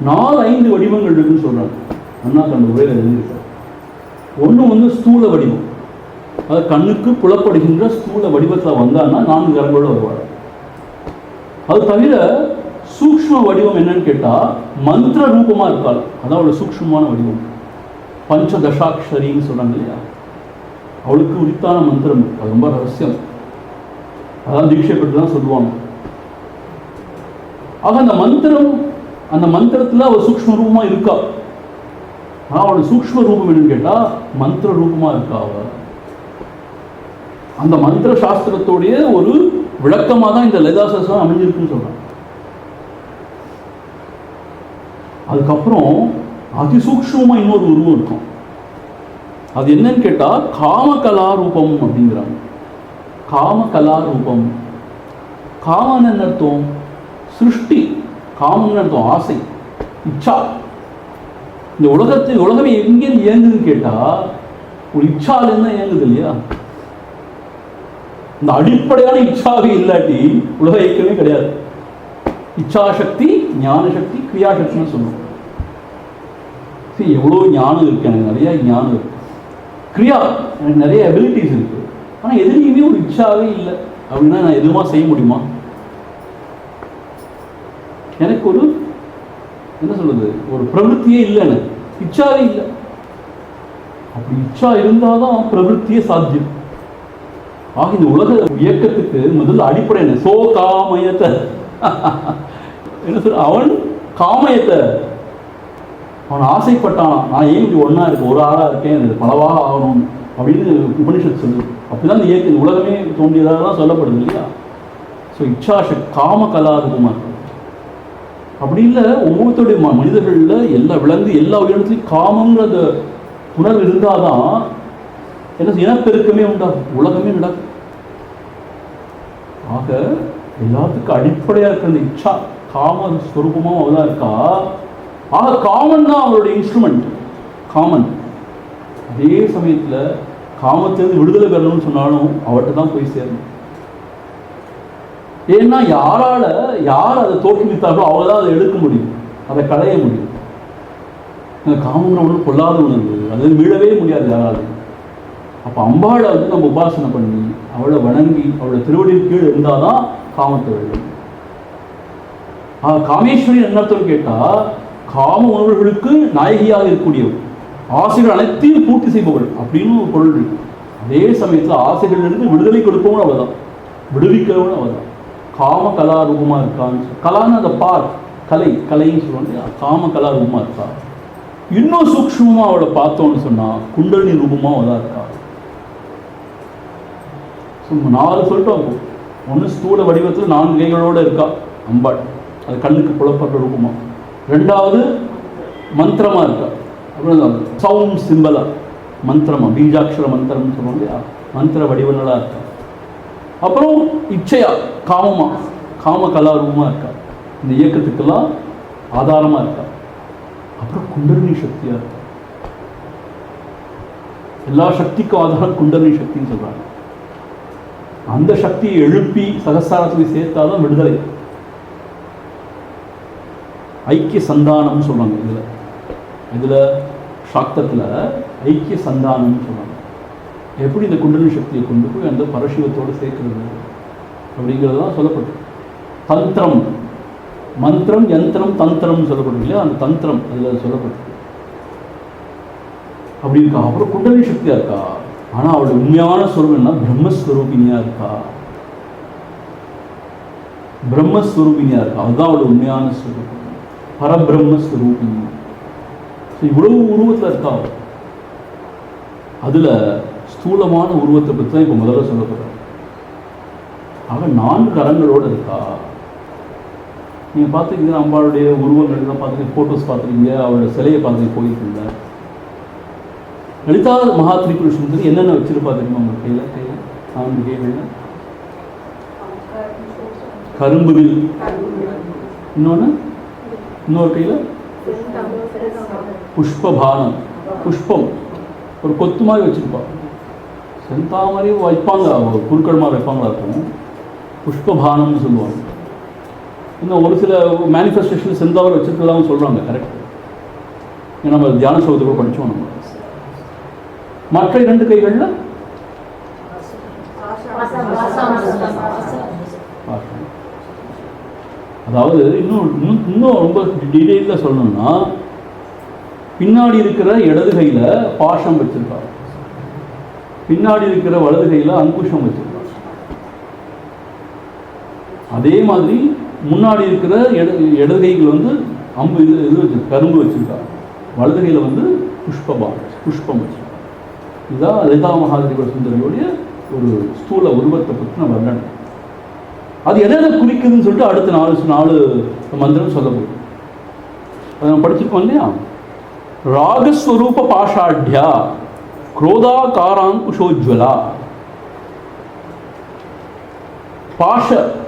4-5 வடிவங்கள் இருக்குன்னு சொல்றாங்க. அண்ணா தன் உரையில எழுதியிருக்கார். ஒன்று ஸ்தூல வடிவம், அது கண்ணுக்கு புலப்படுகின்ற ஸ்தூல வடிவத்தில் வந்தான்னா 4 கரங்களோட வருவாள். அது தவிர சூக்ஷ்ம வடிவம் என்னன்னு கேட்டா மந்திர ரூபமா இருக்காள், அதான் அவளோட சூக்ஷ்மமான வடிவம். பஞ்சதசாட்சரின்னு சொல்றாங்க இல்லையா, அவளுக்கு உரித்தான மந்திரம், அது ரொம்ப ரகசியம். அதான் தீட்சை பெற்று தான் சொல்லுவாங்க. ஆக அந்த மந்திரத்துல அவள் சூக்ஷ்ம ரூபமா இருக்கா. ஆனால் அவளோட சூக்ஷ்ம ரூபம் என்னன்னு கேட்டா மந்திர ரூபமா இருக்கா. அவ அந்த மந்திர சாஸ்திரத்தோடைய ஒரு விளக்கமாக தான் இந்த லலிதா சஹஸ்ரம் அமைஞ்சிருக்குன்னு சொல்றாங்க. அதுக்கப்புறம் அதிசூக்ஷ்மமா இன்னொரு உருவம் இருக்கும். அது என்னன்னு கேட்டா காமகலாரூபம் அப்படிங்கிறாங்க. காமகலாரூபம், காமன் என்ன அர்த்தம்? சிருஷ்டி. காமன் அர்த்தம் ஆசை, இச்சா. இந்த உலகமே எங்கேருந்து இயங்குதுன்னு கேட்டா ஒரு இச்சாலேருந்து தான் இயங்குது இல்லையா. இந்த அடிப்படையான இச்சாவே இல்லாட்டி உலக இயக்கமே கிடையாது. இச்சாசக்தி, ஞான சக்தி, கிரியாசக்தின்னு சொல்லுவோம். எவ்வளோ ஞானம் இருக்கு, எனக்கு நிறைய ஞானம் இருக்கு, கிரியா எனக்கு நிறைய எபிலிட்டிஸ் இருக்கு, ஆனால் எதுலையுமே ஒரு இச்சாவே இல்லை அப்படின்னா நான் எதுவுமா செய்ய முடியுமா? எனக்கு ஒரு என்ன சொல்றது, ஒரு பிரவೃத்தியே இல்லை, எனக்கு இச்சாவே இல்லை. அப்படி இச்சா இருந்தாதான் பிரவೃத்தியே சாத்தியம். ஆக இந்த உலக இயக்கத்துக்கு முதல்ல அடிப்படை என்ன? சோ காமயத்தை. என்ன சொல்ற, அவன் காமயத்தை, அவன் ஆசைப்பட்டான், நான் ஏன் இப்படி ஒன்னா இருக்கு, ஒரு ஆளா இருக்கேன், பலவாக ஆகணும் அப்படின்னு உபனிஷத் சொல்லுது. அப்படிதான் இந்த இயக்க உலகமே தோன்றியதாக தான் சொல்லப்படுது இல்லையா. ஸோ இச்சாசக்தி காம கலாரூபமா இருக்கு. அப்படி இல்லை, ஒவ்வொருத்தருடைய மனிதர்கள்ல எல்லா விலங்கு எல்லா உயிரினத்திலையும் காமங்கிறத உணர்வு இருந்தாதான் என்ன இனப்பெருக்கமே உண்டாகும், உலகமே நடக்கும். ஆக எல்லாத்துக்கும் அடிப்படையா இருக்கிற இந்த இச்சா காம ஸ்வரூபமா அவதான் இருக்கா. ஆக காமன் தான் அவருடைய இன்ஸ்ட்ருமெண்ட், காமன். அதே சமயத்துல காமத்திலிருந்து விடுதலை பெறணும்னு சொன்னாலும் அவர்கிட்ட தான் போய் சேரணும். ஏன்னா யார் அதை தோற்றுவித்தார்களோ அவங்க தான் அதை எடுக்க முடியும், அதை களைய முடியும். காமங்கிற ஒன்று பொல்லாத உணர்வு, அது மீளவே முடியாது யாராலும். அப்போ அம்பாளை நம்ம உபாசனை பண்ணி அவளை வணங்கி அவளோட திருவடியின் கீழ் இருந்தால் தான் காமத்தை வெல்லும். காமேஸ்வரி என்ன அர்த்தம் கேட்டால் காம உணர்வுகளுக்கு நாயகியாக இருக்கக்கூடியவள், ஆசைகள் அனைத்தையும் பூர்த்தி செய்பவள் அப்படின்னு ஒரு பொருள் இருக்கு. அதே சமயத்தில் ஆசைகளிலிருந்து விடுதலை கொடுப்பவனும் அவள் தான், விடுவிக்கிறவனும் அவள் தான். காம கலாரூபமாக இருக்கான்னு கலான்னு அந்த கலைன்னு சொல்லுவாங்க. காம கலாரூபமாக இருக்கா. இன்னும் சூக்ஷ்மமாக அவளை பார்த்தோன்னு சொன்னால் குண்டலினி ரூபமாக அவள் தான் இருக்கா. 4 சொல்லிட்டோம். ஒன்று ஸ்தூல வடிவத்தில் 4 கைகளோடு இருக்கா அம்பாள், அது கண்ணுக்கு புலப்படுற ரூபமாக. ரெண்டாவது மந்திரமாக இருக்கா, அப்புறம் சவுண்ட் சிம்பலா மந்திரமா, பீஜாட்சர மந்திரம்னு சொல்லுவோம் இல்லையா, மந்திர வடிவங்களாக இருக்கா. அப்புறம் இச்சையா காமமா, காம கலாரூபமாக இருக்கா, இந்த இயக்கத்துக்கெல்லாம் ஆதாரமாக இருக்கா. அப்புறம் குண்டலினி சக்தியாக இருக்கா. எல்லா சக்திக்கும் ஆதாரம் குண்டலினி சக்தின்னு சொல்கிறாங்க. அந்த சக்தியை எழுப்பி சகசாரத்தில் சேர்த்தாதான் விடுதலை. ஐக்கிய சந்தானம்னு சொல்கிறாங்க. இதில் சாக்தத்தில் ஐக்கிய சந்தானம்னு சொல்கிறாங்க. எப்படி இந்த குண்டலினி சக்தியை கொண்டு போய் அந்த பரசிவத்தோடு சேர்க்கிறது அப்படிங்கிறது தான் சொல்லப்பட்டு. தந்திரம், மந்திரம், யந்திரம், தந்திரம் சொல்லப்படும் இல்லையா, அந்த தந்திரம் அதில் சொல்லப்பட்டு அப்படி இருக்கா. அப்புறம் குண்டலினி சக்தியாக இருக்கா. ஆனால் அவளுடைய உண்மையான ஸ்வரூபம்னா பிரம்மஸ்வரூபினியாக இருக்கா, பிரம்மஸ்வரூபினியாக இருக்கா. அதுதான் அவளுடைய உண்மையான ஸ்வரூபம், பரபிரம்மஸ்வரூபினி. இவ்வளவு உருவத்தில் இருக்கா. அதில் ஸ்தூலமான உருவத்தை பற்றி தான் இப்போ முதல்ல சொல்லப்படுறாங்க. ஆக 4 கரங்களோடு இருக்கா. நீங்கள் பார்த்துக்கிங்க, அம்பாளுடைய உருவங்கள்லாம் பார்த்துக்க, ஃபோட்டோஸ் பார்த்துருக்கீங்க, அவளோட சிலையை பார்த்து போயிருக்கீங்க. லலிதா மகாத்ரிபுர சுந்தரி என்னென்ன வச்சிருப்பா தெரியுமா உங்கள் கையில்? 4 கைகளில் கரும்புவில், இன்னொரு கையில் புஷ்பபானம், புஷ்பம் ஒரு கொத்து மாதிரி வச்சுருப்பா. செந்தாமரை வைப்பாங்க, குறுக்கள் மாதிரி வைப்பாங்களா இருக்கும், புஷ்பபானம்னு சொல்லுவாங்க. இன்னும் ஒரு சில மேனிஃபெஸ்டேஷன் செந்தாமரை வச்சுருக்கதான் சொல்கிறாங்க. கரெக்ட். ஏன்னா நம்ம தியான சோதனை படித்தோம். நம்ம மற்ற 2 கைகளில் அதாவது இன்னும் ரொம்ப டீட்டெயிலாக சொல்லணும்னா, பின்னாடி இருக்கிற இடது கையில் பாஷம் வச்சிருக்காங்க, பின்னாடி இருக்கிற வலது கையில் அங்குஷம் வச்சிருக்காங்க. அதே மாதிரி முன்னாடி இருக்கிற இடது கைகள் வந்து அம்பு இது வச்சு கரும்பு வச்சிருக்காங்க, வலது கையில் வந்து புஷ்பம் வச்சிருக்காங்க. இதுதான் லலிதா மகாத்ரிபுர சுந்தரியோடைய ஒரு ஸ்தூல உருவத்தை பற்றின வர்ணனை. அது எதை குறிக்குதுன்னு சொல்லிட்டு அடுத்த 4 மந்திரம் சொல்ல போகுது. அதை நம்ம படிச்சிருக்கோம் இல்லையா. ராகஸ்வரூப பாஷாட்யா குரோதாகாராங்குஷோஜ்வலா.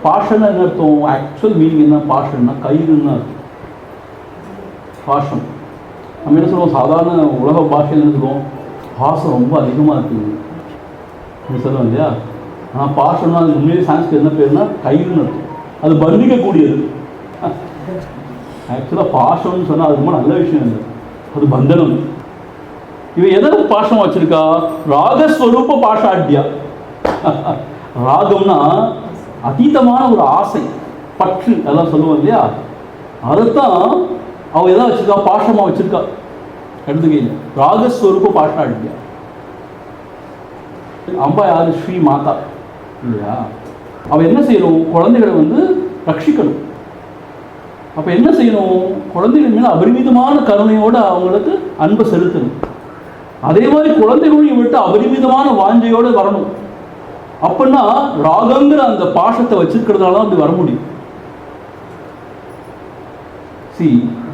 பாஷன்னு என்ன அர்த்தம்? ஆக்சுவல் மீனிங் என்ன? பாஷன்னா கயிறுன்னு அர்த்தம். பாஷம் நம்ம என்ன சொல்லுவோம், சாதாரண உலக பாஷையில் என்ன சொல்லுவோம், பாசம் ரொம்ப அதிகமாக இருக்குது சொல்லுவோம் இல்லையா. ஆனால் பாஷம்னா அது உண்மையிலே சான்ஸ்கிரிட் என்ன பேருனா கயிறுன்னு அர்த்தம். அது பந்திக்கக்கூடியது. ஆக்சுவலாக பாஷம்னு சொன்னால் அது ரொம்ப நல்ல விஷயம் இல்லை, அது பந்தனம். இவன் எதை பாஷம் வச்சிருக்கா? ராகஸ்வரூப பாஷாட்யா. ராகம்னா அதீதமான ஒரு ஆசை, பற்று, அதெல்லாம் சொல்லுவோம் இல்லையா. அதைத்தான் அவள் எதை வச்சிருக்கா? பாஷமாக வச்சிருக்கா இடது கையில். ராகஸ்வரூப பாஷாட்யா. அம்பா யாரு? ஸ்ரீ மாதா இல்லையா. அவள் என்ன செய்யணும்? குழந்தைகளை வந்து ரட்சிக்கணும். அப்போ என்ன செய்யணும்? குழந்தைகள் மேலே அபரிமிதமான கருணையோடு அவங்களுக்கு அன்பை செலுத்தணும். அதே மாதிரி குழந்தைகளையும் விட்டு அபரிமிதமான வாஞ்சையோடு வரணும். அப்படின்னா ராகங்கிற அந்த பாஷத்தை வச்சிருக்கிறதுனால தான் அப்படி வர முடியும்.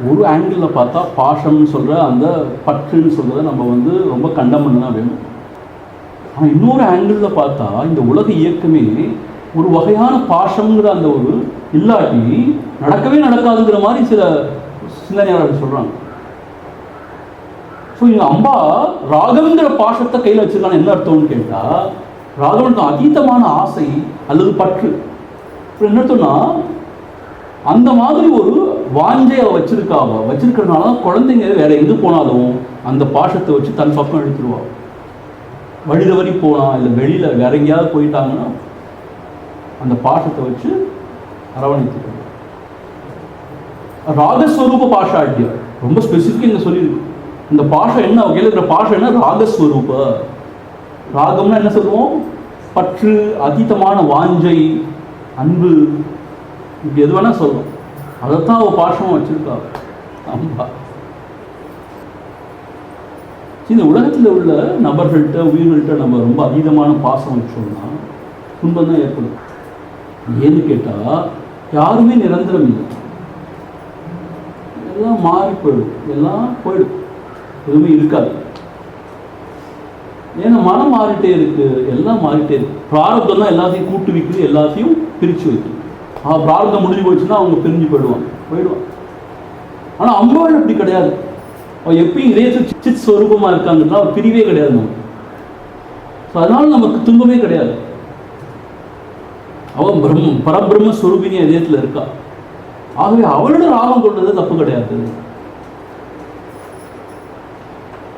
ஒரு ஆங்கிளில் பார்த்தா பாஷம்னு சொல்கிற அந்த பற்றுன்னு சொல்கிறத நம்ம வந்து ரொம்ப கண்டம் பண்ண தான் வேணும். ஆனால் இன்னொரு ஆங்கிளில் பார்த்தா இந்த உலக இயக்கமே ஒரு வகையான பாஷங்கிற அந்த ஒரு இல்லாட்டி நடக்கவே நடக்காதுங்கிற மாதிரி சில சிந்தனையாளர்கள் சொல்கிறாங்க. ஸோ இங்கே அம்பா ராகங்கிற பாஷத்தை கையில் வச்சிருக்காங்க. என்ன அர்த்தம்னு கேட்டால், ராகவனுக்கு அதீதமான ஆசை அல்லது பற்று. என்ன அர்த்தம்னா, அந்த மாதிரி ஒரு வாஞ்சையை வச்சிருக்கிறதுனால தான் குழந்தைங்க வேற எங்கே போனாலும் அந்த பாஷத்தை வச்சு தன் பக்கம் எடுத்துருவா. வழி தவறி போனா இல்லை வெளியில் வேற எங்கேயாவது போயிட்டாங்கன்னா அந்த பாஷத்தை வச்சு அரவணைத்து. ராகஸ்வரூப பாஷாட்யம் ரொம்ப ஸ்பெசிஃபிக் இங்கே சொல்லியிருக்கு. இந்த பாஷம் என்ன கேட்குற பாஷம் என்ன? ராகஸ்வரூப. ராகம்னா என்ன சொல்லுவோம்? பற்று, அதீதமான வாஞ்சை, அன்பு, இப்படி எது வேணா சொல்லணும். அதைத்தான் அவள் பாஷமாக வச்சிருக்கா அம்பா. இந்த உலகத்தில் உள்ள நபர்கள்ட்ட உயிர்கள்ட்ட நம்ம ரொம்ப அதீதமான பாசம் வச்சோம்னா துன்பம் தான் ஏற்படும். ஏன்னு கேட்டால் யாருமே நிரந்தரம் இல்லை. எல்லாம் மாறி போயிடும், எல்லாம் போயிடும், எதுவுமே இருக்காது. ஏன்னா மனம் மாறிட்டே இருக்கு, எல்லாம் மாறிட்டே இருக்கு. பிராரப்தம் தான் எல்லாத்தையும் கூட்டு வைக்குது, எல்லாத்தையும் பிரித்து வைக்குது. பிராரப்தம் முடிஞ்சு போச்சுன்னா அவங்க பிரிஞ்சு போயிடுவாங்க. ஆனால் அம்பாள் அப்படி கிடையாது. அவள் எப்பயும் இதயத்தில் சித் ஸ்வரூபமாக இருக்காங்கன்னா அவர் பிரிவே கிடையாது நமக்கு. ஸோ அதனால நமக்கு துன்பமே கிடையாது. அவன் பரபிரம்ம ஸ்வரூபினி இதயத்தில் இருக்கா. ஆகவே அவளோட ராகம் கொண்டது தப்பு கிடையாது.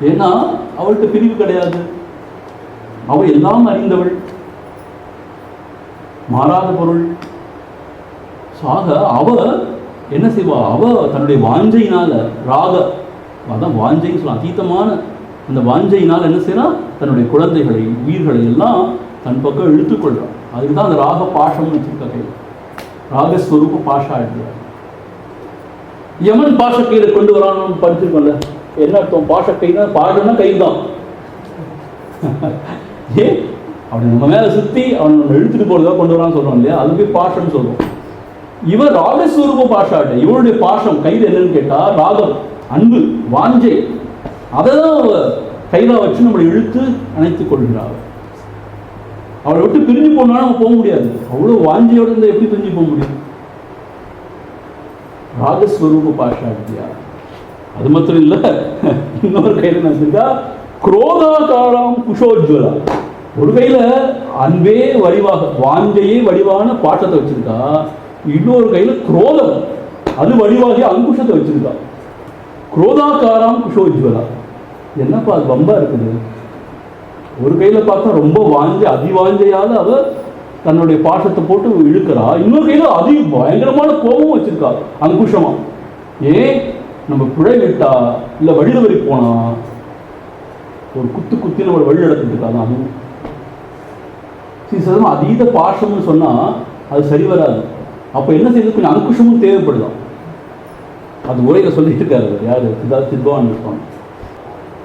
ஏன்னா அவள்கிட்ட பிரிவு கிடையாது. அவள் எல்லாம் அறிந்தவள், மாறாத பொருள். ஆக அவ என்ன செய்வா, அவ தன்னுடைய வாஞ்சையினால, ராக அதான் வாஞ்சைன்னு சொல்லலாம், அதீதமான அந்த வாஞ்சையினால் என்ன செய்யறா, தன்னுடைய குழந்தைகளை உயிர்களை எல்லாம் தன் பக்கம் இழுத்துக்கொள்றான். அதுக்கு தான் அந்த ராக பாஷம்னு வச்சிருக்க கையில், ராகஸ்வரூப பாஷா எழுதுறார். யமன் பாஷக்கையில கொண்டு வரான்னு படிச்சிருக்கோம்ல, என்ன அர்த்தம்? பாஷக்கைனா பாஷன்னா கை தான். ஏன் அவனை நம்ம மேல சுத்தி அவன் இழுத்துட்டு போறதா கொண்டு வரான்னு சொல்றோம் இல்லையா, அதுக்கு பாஷன்னு சொல்றோம். இவர் ராகஸ்வரூப பாஷாட்ட, இவருடைய பாஷம் கையில் என்னன்னு கேட்டா ராகம், அன்பு, வாஞ்சை. அதைதான் கையில வச்சு நம்மளை இழுத்து அணைத்துக் கொள்கிறார். அவளை விட்டு பிரிஞ்சு போனாலும் நம்ம போக முடியாது. அவ்வளவு வாஞ்சையோட இருந்தா எப்படி பிரிஞ்சு போக முடியும்? ராகஸ்வரூப பாஷா வித்யா. அது மாத்திரம் இல்ல, இன்னொரு கையில நினைச்சிருக்கா குரோதாகாரம் குஷோஜ்வலா. ஒரு கையில அன்பே வடிவாக, வாஞ்சையே வடிவான பாட்டத்தை வச்சிருக்கா, இன்னொரு கையில குரோதம் அது வடிவாகி அங்குஷத்தை வச்சிருக்கா. குரோதாகாரம் குஷோஜ்வலா. என்னப்பா அது பம்பா இருக்குது. ஒரு கையில பார்த்தா ரொம்ப வாஞ்சை, அதிவாஞ்சையால அவ தன்னுடைய பாஷத்தை போட்டு இழுக்கிறா, இன்னொரு கையில அதி பயங்கரமான கோபமும் வச்சிருக்கா, அங்குஷமா. ஏன் நம்ம பிழை விட்டா இல்ல வழி தவறி போனா ஒரு குத்தி நம்ம வழி நடத்திட்டு அதுவும் சீசனம் அதீத பாஷம்னு சொன்னா அது சரி வராது. அப்ப என்ன செய்யுது, கொஞ்சம் அங்குஷமும் தேவைப்படுதான். அது உரையில சொல்லிட்டு இருக்காரு யாரு, சித்வான் இருப்பாங்க.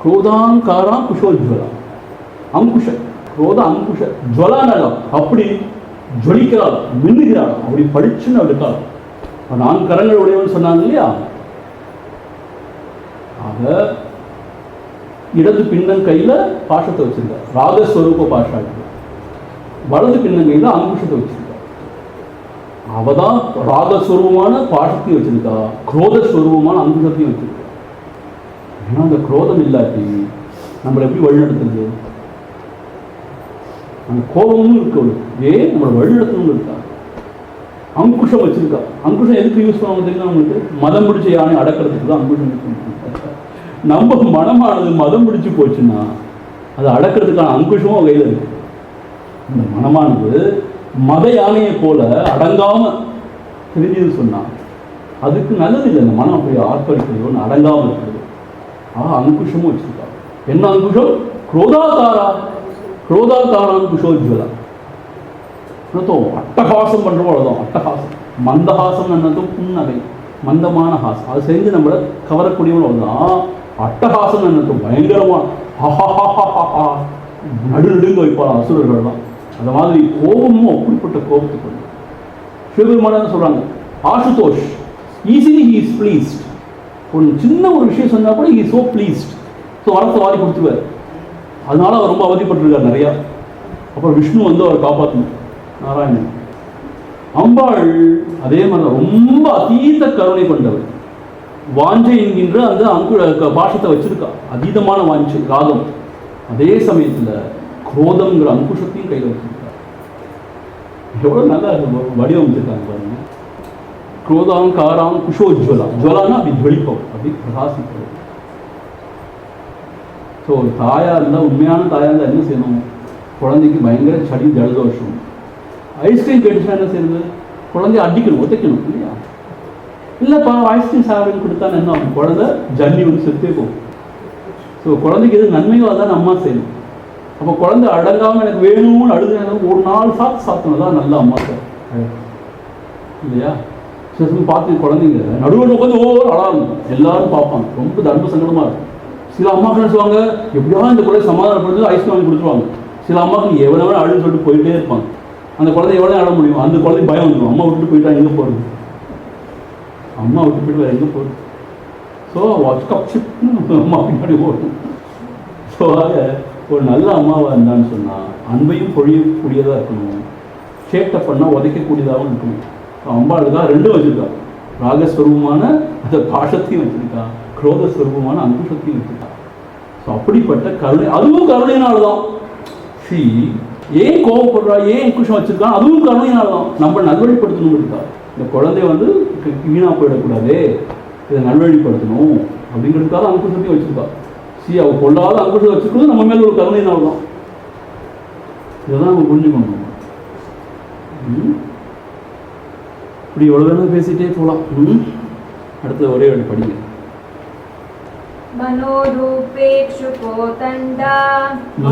குரோதாங்காராம் குஷோஜ்வலா. அங்குஷ குரோத அங்குஷ ஜுவலானலாம், அப்படி ஜொலிக்கிறாள், மின்னுகிறாள், அப்படி படிச்சுன்னு இருக்காள். நான் கரங்கள் உடையவன் சொன்னாங்க இல்லையா. ஆக இடது பின்னங் கையில பாஷத்தை வச்சிருக்க, ராகஸ்வரூப பாஷா. வலது பின்னங் கையில அங்குஷத்தை வச்சிருக்க. அவதான் ராகஸ்வரூபமான பாஷத்தையும் வச்சிருக்கா, குரோதஸ்வரூபமான அங்குஷத்தையும் வச்சிருக்கா. ஏன்னா அந்த குரோதம் இல்லாட்டி நம்மளை எப்படி வழிநடத்துறது? அந்த கோபமும் இருக்கு, ஏன் நம்மளை வழிநடத்தணும் இருக்கா. அங்குஷம் வச்சிருக்கா. அங்குஷம் எதுக்கு யூஸ் பண்ணுவாங்க தெரியுமா உங்களுக்கு? மதம் பிடிச்ச யானை அடக்கிறதுக்கு தான் அங்குஷம் யூஸ் பண்ணுவாங்க. நம்ம மனமானது மதம் பிடிச்சு போச்சுன்னா அதை அடக்கிறதுக்கான அங்குஷமும் கையில் இருக்கு. இந்த மனமானது மத யானையை போல அடங்காம தெரிஞ்சது சொன்னா அதுக்கு நல்லது இல்லை. இந்த மனம் அப்படி ஆர்ப்பரிக்கிறதோ அடங்காம இருக்கிறது. அங்குஷமும் வச்சிருக்கா. என்ன அங்குஷம்? குரோதாகாரா. குரோதாகாரான் குஷோஜ்வலா. அட்டகாசம் பண்றோம், அவ்வளவுதான் அட்டகாசம். மந்தஹாசம் என்னதும் புன்னகை, மந்தமான ஹாசம். அது செஞ்சு நம்மளை கவரக்கூடியவங்க தான். அட்டகாசம் என்னதும் பயங்கரமான நடுநடுங்க வைப்பாங்க அசுரர்கள் தான். அந்த மாதிரி கோபமும் அப்படிப்பட்ட கோபத்துக்கு சிவபெருமான் சொல்றாங்க, Ashutosh easily he is pleased. ஒரு சின்ன ஒரு விஷயம் சொன்னா கூட he is so pleased. So வரத்தை வாரி கொடுத்துருவார். அதனால அவர் ரொம்ப அவதிப்பட்டிருக்கார் நிறையா. அப்புறம் விஷ்ணு வந்து அவர் காப்பாற்றணும், நாராயணன். அம்பாள் அதே மாதிரி ரொம்ப அதீத கருணை கொண்டவர். வாஞ்சை என்கின்ற அந்த பாஷத்தை வச்சிருக்கா, அதீதமான வாஞ்சை ராகம். அதே சமயத்தில் குரோதம்ங்கிற அங்குஷத்தையும் கையில் வச்சிருக்கா. எவ்வளவு நல்லா வடிவமைச்சிருக்காங்க பாருங்க. குரோதாம் காராம் குஷோஜ்வலா. ஜுவலான்னா அப்படி ஜொலிப்போம், அப்படி பிரகாசிப்போம். ஸோ தாயா இருந்தால், உண்மையான தாயா இருந்தால் என்ன செய்யணும்? குழந்தைக்கு பயங்கர சளி ஜலதோஷம், ஐஸ்கிரீம் கேட்டுச்சுன்னா என்ன செய்யறது? குழந்தைய அடிக்கணும், ஒத்தைக்கணும் இல்லையா? இல்லைப்பா ஐஸ்கிரீம் சாப்பிட்டு கொடுத்தா என்ன ஆகும்? குழந்தை ஜல்லி வந்து செத்தே போகும். ஸோ குழந்தைக்கு எது நன்மையோ அதான் அம்மா செய்யணும். அப்போ குழந்தை அடங்காமல் எனக்கு வேணும்னு அழுது ஒரு நாள் சாப்பிட்டோம் தான் நல்ல அம்மா சார் இல்லையா? சில பார்த்து குழந்தைங்க நடுவில் உட்காந்து அழாங்க, எல்லாரும் பார்ப்பாங்க, ரொம்ப தர்ம சங்கடமா இருக்கும். சில அம்மாக்கள் என்ன சொல்லுவாங்க, எப்படியா இந்த குழந்தை சமாதானப்படுத்து ஐஸ்கிரீம் வாங்கி கொடுத்துருவாங்க. சில அம்மாக்கள் எவ்வளோ அழுன்னு சொல்லிட்டு போயிட்டே இருப்பாங்க. அந்த குழந்தை எவ்வளோ அழ முடியும்? அந்த குழந்தை பயம் வந்துடும், அம்மா விட்டு போயிட்டா எங்கே போகிறது? அம்மா விட்டு போயிட்டு வேறு எங்கே போகிறது? ஸோ கப்ஷிப்னு அம்மா பின்னாடி ஓடும். ஸோ ஆக ஒரு நல்ல அம்மாவாக இருந்தான்னு சொன்னால் அன்பையும் பொழியக்கூடியதாக இருக்கணும், சேட்டை பண்ணால் உதைக்கக்கூடியதாகவும் இருக்கணும். அம்பாளுக்கா ரெண்டும் வச்சுருக்கா, ராகஸ்வரூபமான அந்த பாஷத்தையும் வச்சுருக்கா, குரோதஸ்வரூபமான அங்குஷத்தையும் வச்சுருக்கா. ஸோ அப்படிப்பட்ட கருணை, அதுவும் கருணையினால்தான். சி ஏன் கோபப்படுறா, ஏன் அங்குஷம் வச்சுருக்கா, அதுவும் கருணையினால்தான். நம்ம நல்வழிப்படுத்தணும் இருக்கா. இந்த குழந்தை வந்து வீணாக போயிடக்கூடாது, இதை நல்வழிப்படுத்தணும் அப்படிங்கிறதுக்காக அங்குஷத்தையும் வச்சுருக்கா. சி அவள் கொள்ளாத அங்குஷத்தை வச்சுருக்கிறது நம்ம மேலே ஒரு கருணையினால்தான். இதெல்லாம் நம்ம புரிஞ்சுக்கணும். இப்படி எவ்வளோ வேணும் பேசிகிட்டே போகலாம். அடுத்த ஒரே வழி படிங்க. मनोरूपेक्षु कोदण्डा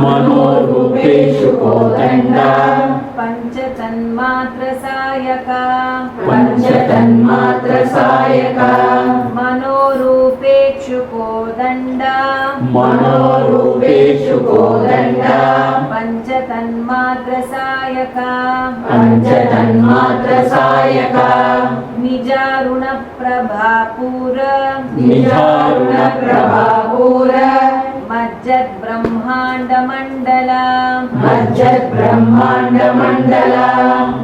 मनोरूपेषु कोदण्डा पञ्चतन्मात्रसायका पञ्चतन्मात्रसायका मनोरूपेक्षु कोदण्डा मनोरूपेषु कोदण्डा पञ्चतन्मात्रसायका पञ्चतन्मात्रसायका निजारुणप्रभापूर निजारुणप्रभापूर मज्जद्ब्रह्माण्डमण्डला मज्जद्ब्रह्माण्डमण्डला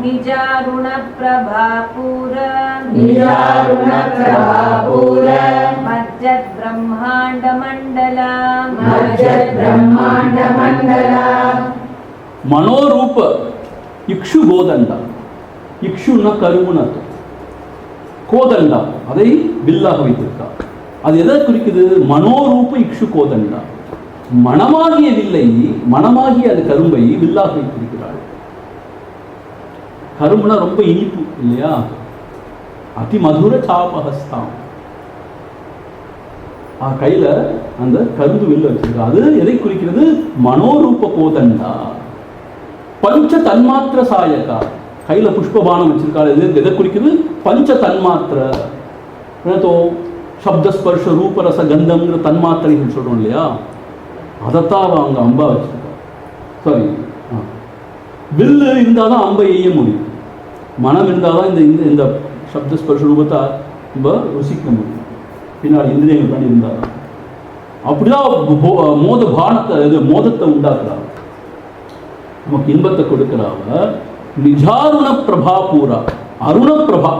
निजारुणप्रभापूर निजारुणप्रभापूर मज्जद्ब्रह्माण्डमण्डला मज्जद्ब्रह्माण्डमण्डला மனோரூப இக்ஷு கோதண்டா. இக்ஷுன்னா கருமுன்னு அர்த்தம். கோதண்டா அதை வில்லாக வைத்திருக்கா. அது எதை குறிக்குது? மனோரூப இக்ஷு கோதண்டா. மனமாகிய வில்லை, மனமாகிய அந்த கரும்பை வில்லாக வைத்திருக்கிறாள். கரும்புனா ரொம்ப இனிப்பு இல்லையா? அதி மதுர சாபஹஸ்தாம். கையில அந்த கரும்பு வில்ல வச்சிருக்கா. அது எதை குறிக்கிறது? மனோரூப கோதண்டா. பஞ்ச தன்மாத்திர சாயகா. கையில புஷ்பபானம் வச்சிருக்காள். எதை குறிக்குது? பஞ்ச தன்மாத்திர. சப்தஸ்பர்ஷ ரூபரச கந்தம்ங்கிற தன்மாத்திரைகள் சொல்றோம் இல்லையா? அதைத்தான் அவங்க அம்பா வச்சிருக்கா. சாரி, வில்லு இருந்தால் தான் அம்பை எய்ய முடியும். மனம் இருந்தால் தான் இந்த இந்த சப்தஸ்பர்ஷ ரூபத்தை நம்ம ருசிக்க முடியும். பின்னாடி இந்திரியங்கள் தான் இருந்தால் தான். அப்படிதான் மோத பானத்தை, மோதத்தை உண்டாக்குறாங்க, நமக்கு இன்பத்தை கொடுக்கிறாங்க. நிஜாருண பிரபா பூரா. அருண பிரபா,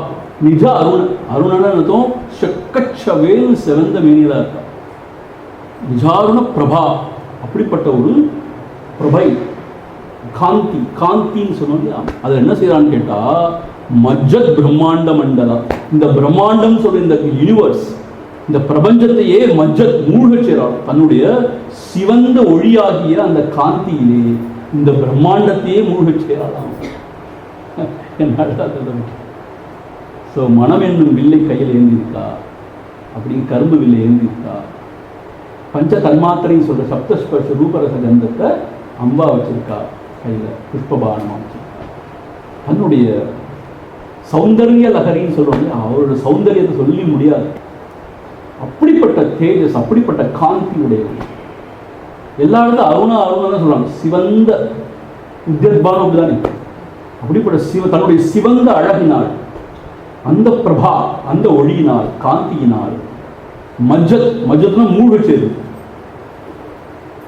நிஜ அருண. அருணனும் செக்கச்சவேல் சிறந்த மேனியதா இருக்கா. நிஜாருண பிரபா, அப்படிப்பட்ட ஒரு பிரபை, காந்தி. காந்தின்னு சொன்னோம் இல்லையா? அதை என்ன செய்யறான்னு கேட்டா, மஜ்ஜத் பிரம்மாண்ட மண்டலா. இந்த பிரம்மாண்டம் சொல்ற இந்த யூனிவர்ஸ், இந்த பிரபஞ்சத்தையே மஜ்ஜத் மூழ்க செய்றாள். தன்னுடைய சிவந்த ஒளியாகிய அந்த காந்தியிலே இந்த பிரம்மாண்டத்தையே மூழ்க செய்யலாம். ஸோ மனம் என்னும் வில்லை கையில் ஏந்திருக்கா, அப்படி கரும்பு வில்லை ஏந்திருக்கா. பஞ்ச தன்மாத்திரைன்னு சொல்ற சப்தஸ்பர்ஷ ரூபரச கந்தத்தை அம்பா வச்சிருக்கா கையில, புஷ்பபானமா வச்சிருக்கா. தன்னுடைய சௌந்தர்ய லகரின்னு சொல்றோம், அவரோட சௌந்தரியத்தை சொல்லி முடியாது. அப்படிப்பட்ட தேஜஸ், அப்படிப்பட்ட காந்தி உடையவர். எல்லா இடத்துல அருணா அருணா சொல்றாங்க. சிவந்த உத்யத்பானம் அப்படிதானே? அப்படிப்பட்ட தன்னுடைய சிவந்த அழகினால், அந்த பிரபா, அந்த ஒளியினால், காந்தியினால், மஜ்ஜத், மஜ்ஜத்னா மூழ்க சேரு,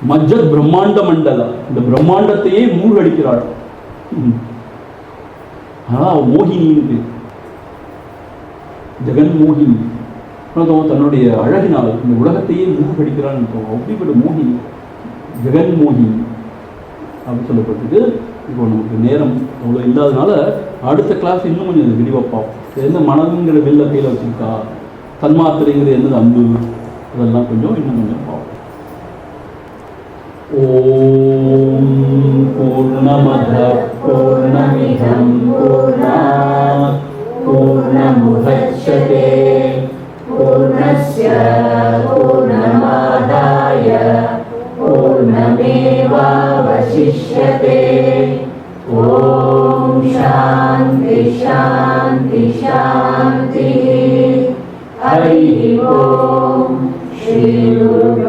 மஜ்ஜத் பிரம்மாண்ட மண்டல, இந்த பிரம்மாண்டத்தையே மூழ்கடிக்கிறாள். மோகினின்னு, ஜெகன் மோகினி. தன்னுடைய அழகினால் இந்த உலகத்தையே மூழ்கடிக்கிறாள். அப்படிப்பட்ட மோகினி, ஜெகன் மோகினி அப்படின்னு சொல்லப்பட்டிருக்கு. இப்போ நமக்கு நேரம் அவ்வளோ இல்லாதனால அடுத்த கிளாஸ் இன்னும் கொஞ்சம் விரிவாக பார்ப்போம். எந்த மனதுங்கிற வில்ல கையில் வச்சுருக்கா, தன்மாத்திரைங்கிறது என்னது அன்பு, அதெல்லாம் கொஞ்சம் இன்னும் கொஞ்சம் பார்ப்போம். ஓம் பூர்ணமத பூர்ணமிதம் பூர்ணாத் பூர்ணமுதச்யதே பூர்ணஸ்ய பூர்ணமாதாய பூர்ணமேவாவசிஷ்யதே. ஓம் சாந்தி சாந்தி சாந்தி. ஹரி ஓம். ஸ்ரீ குரு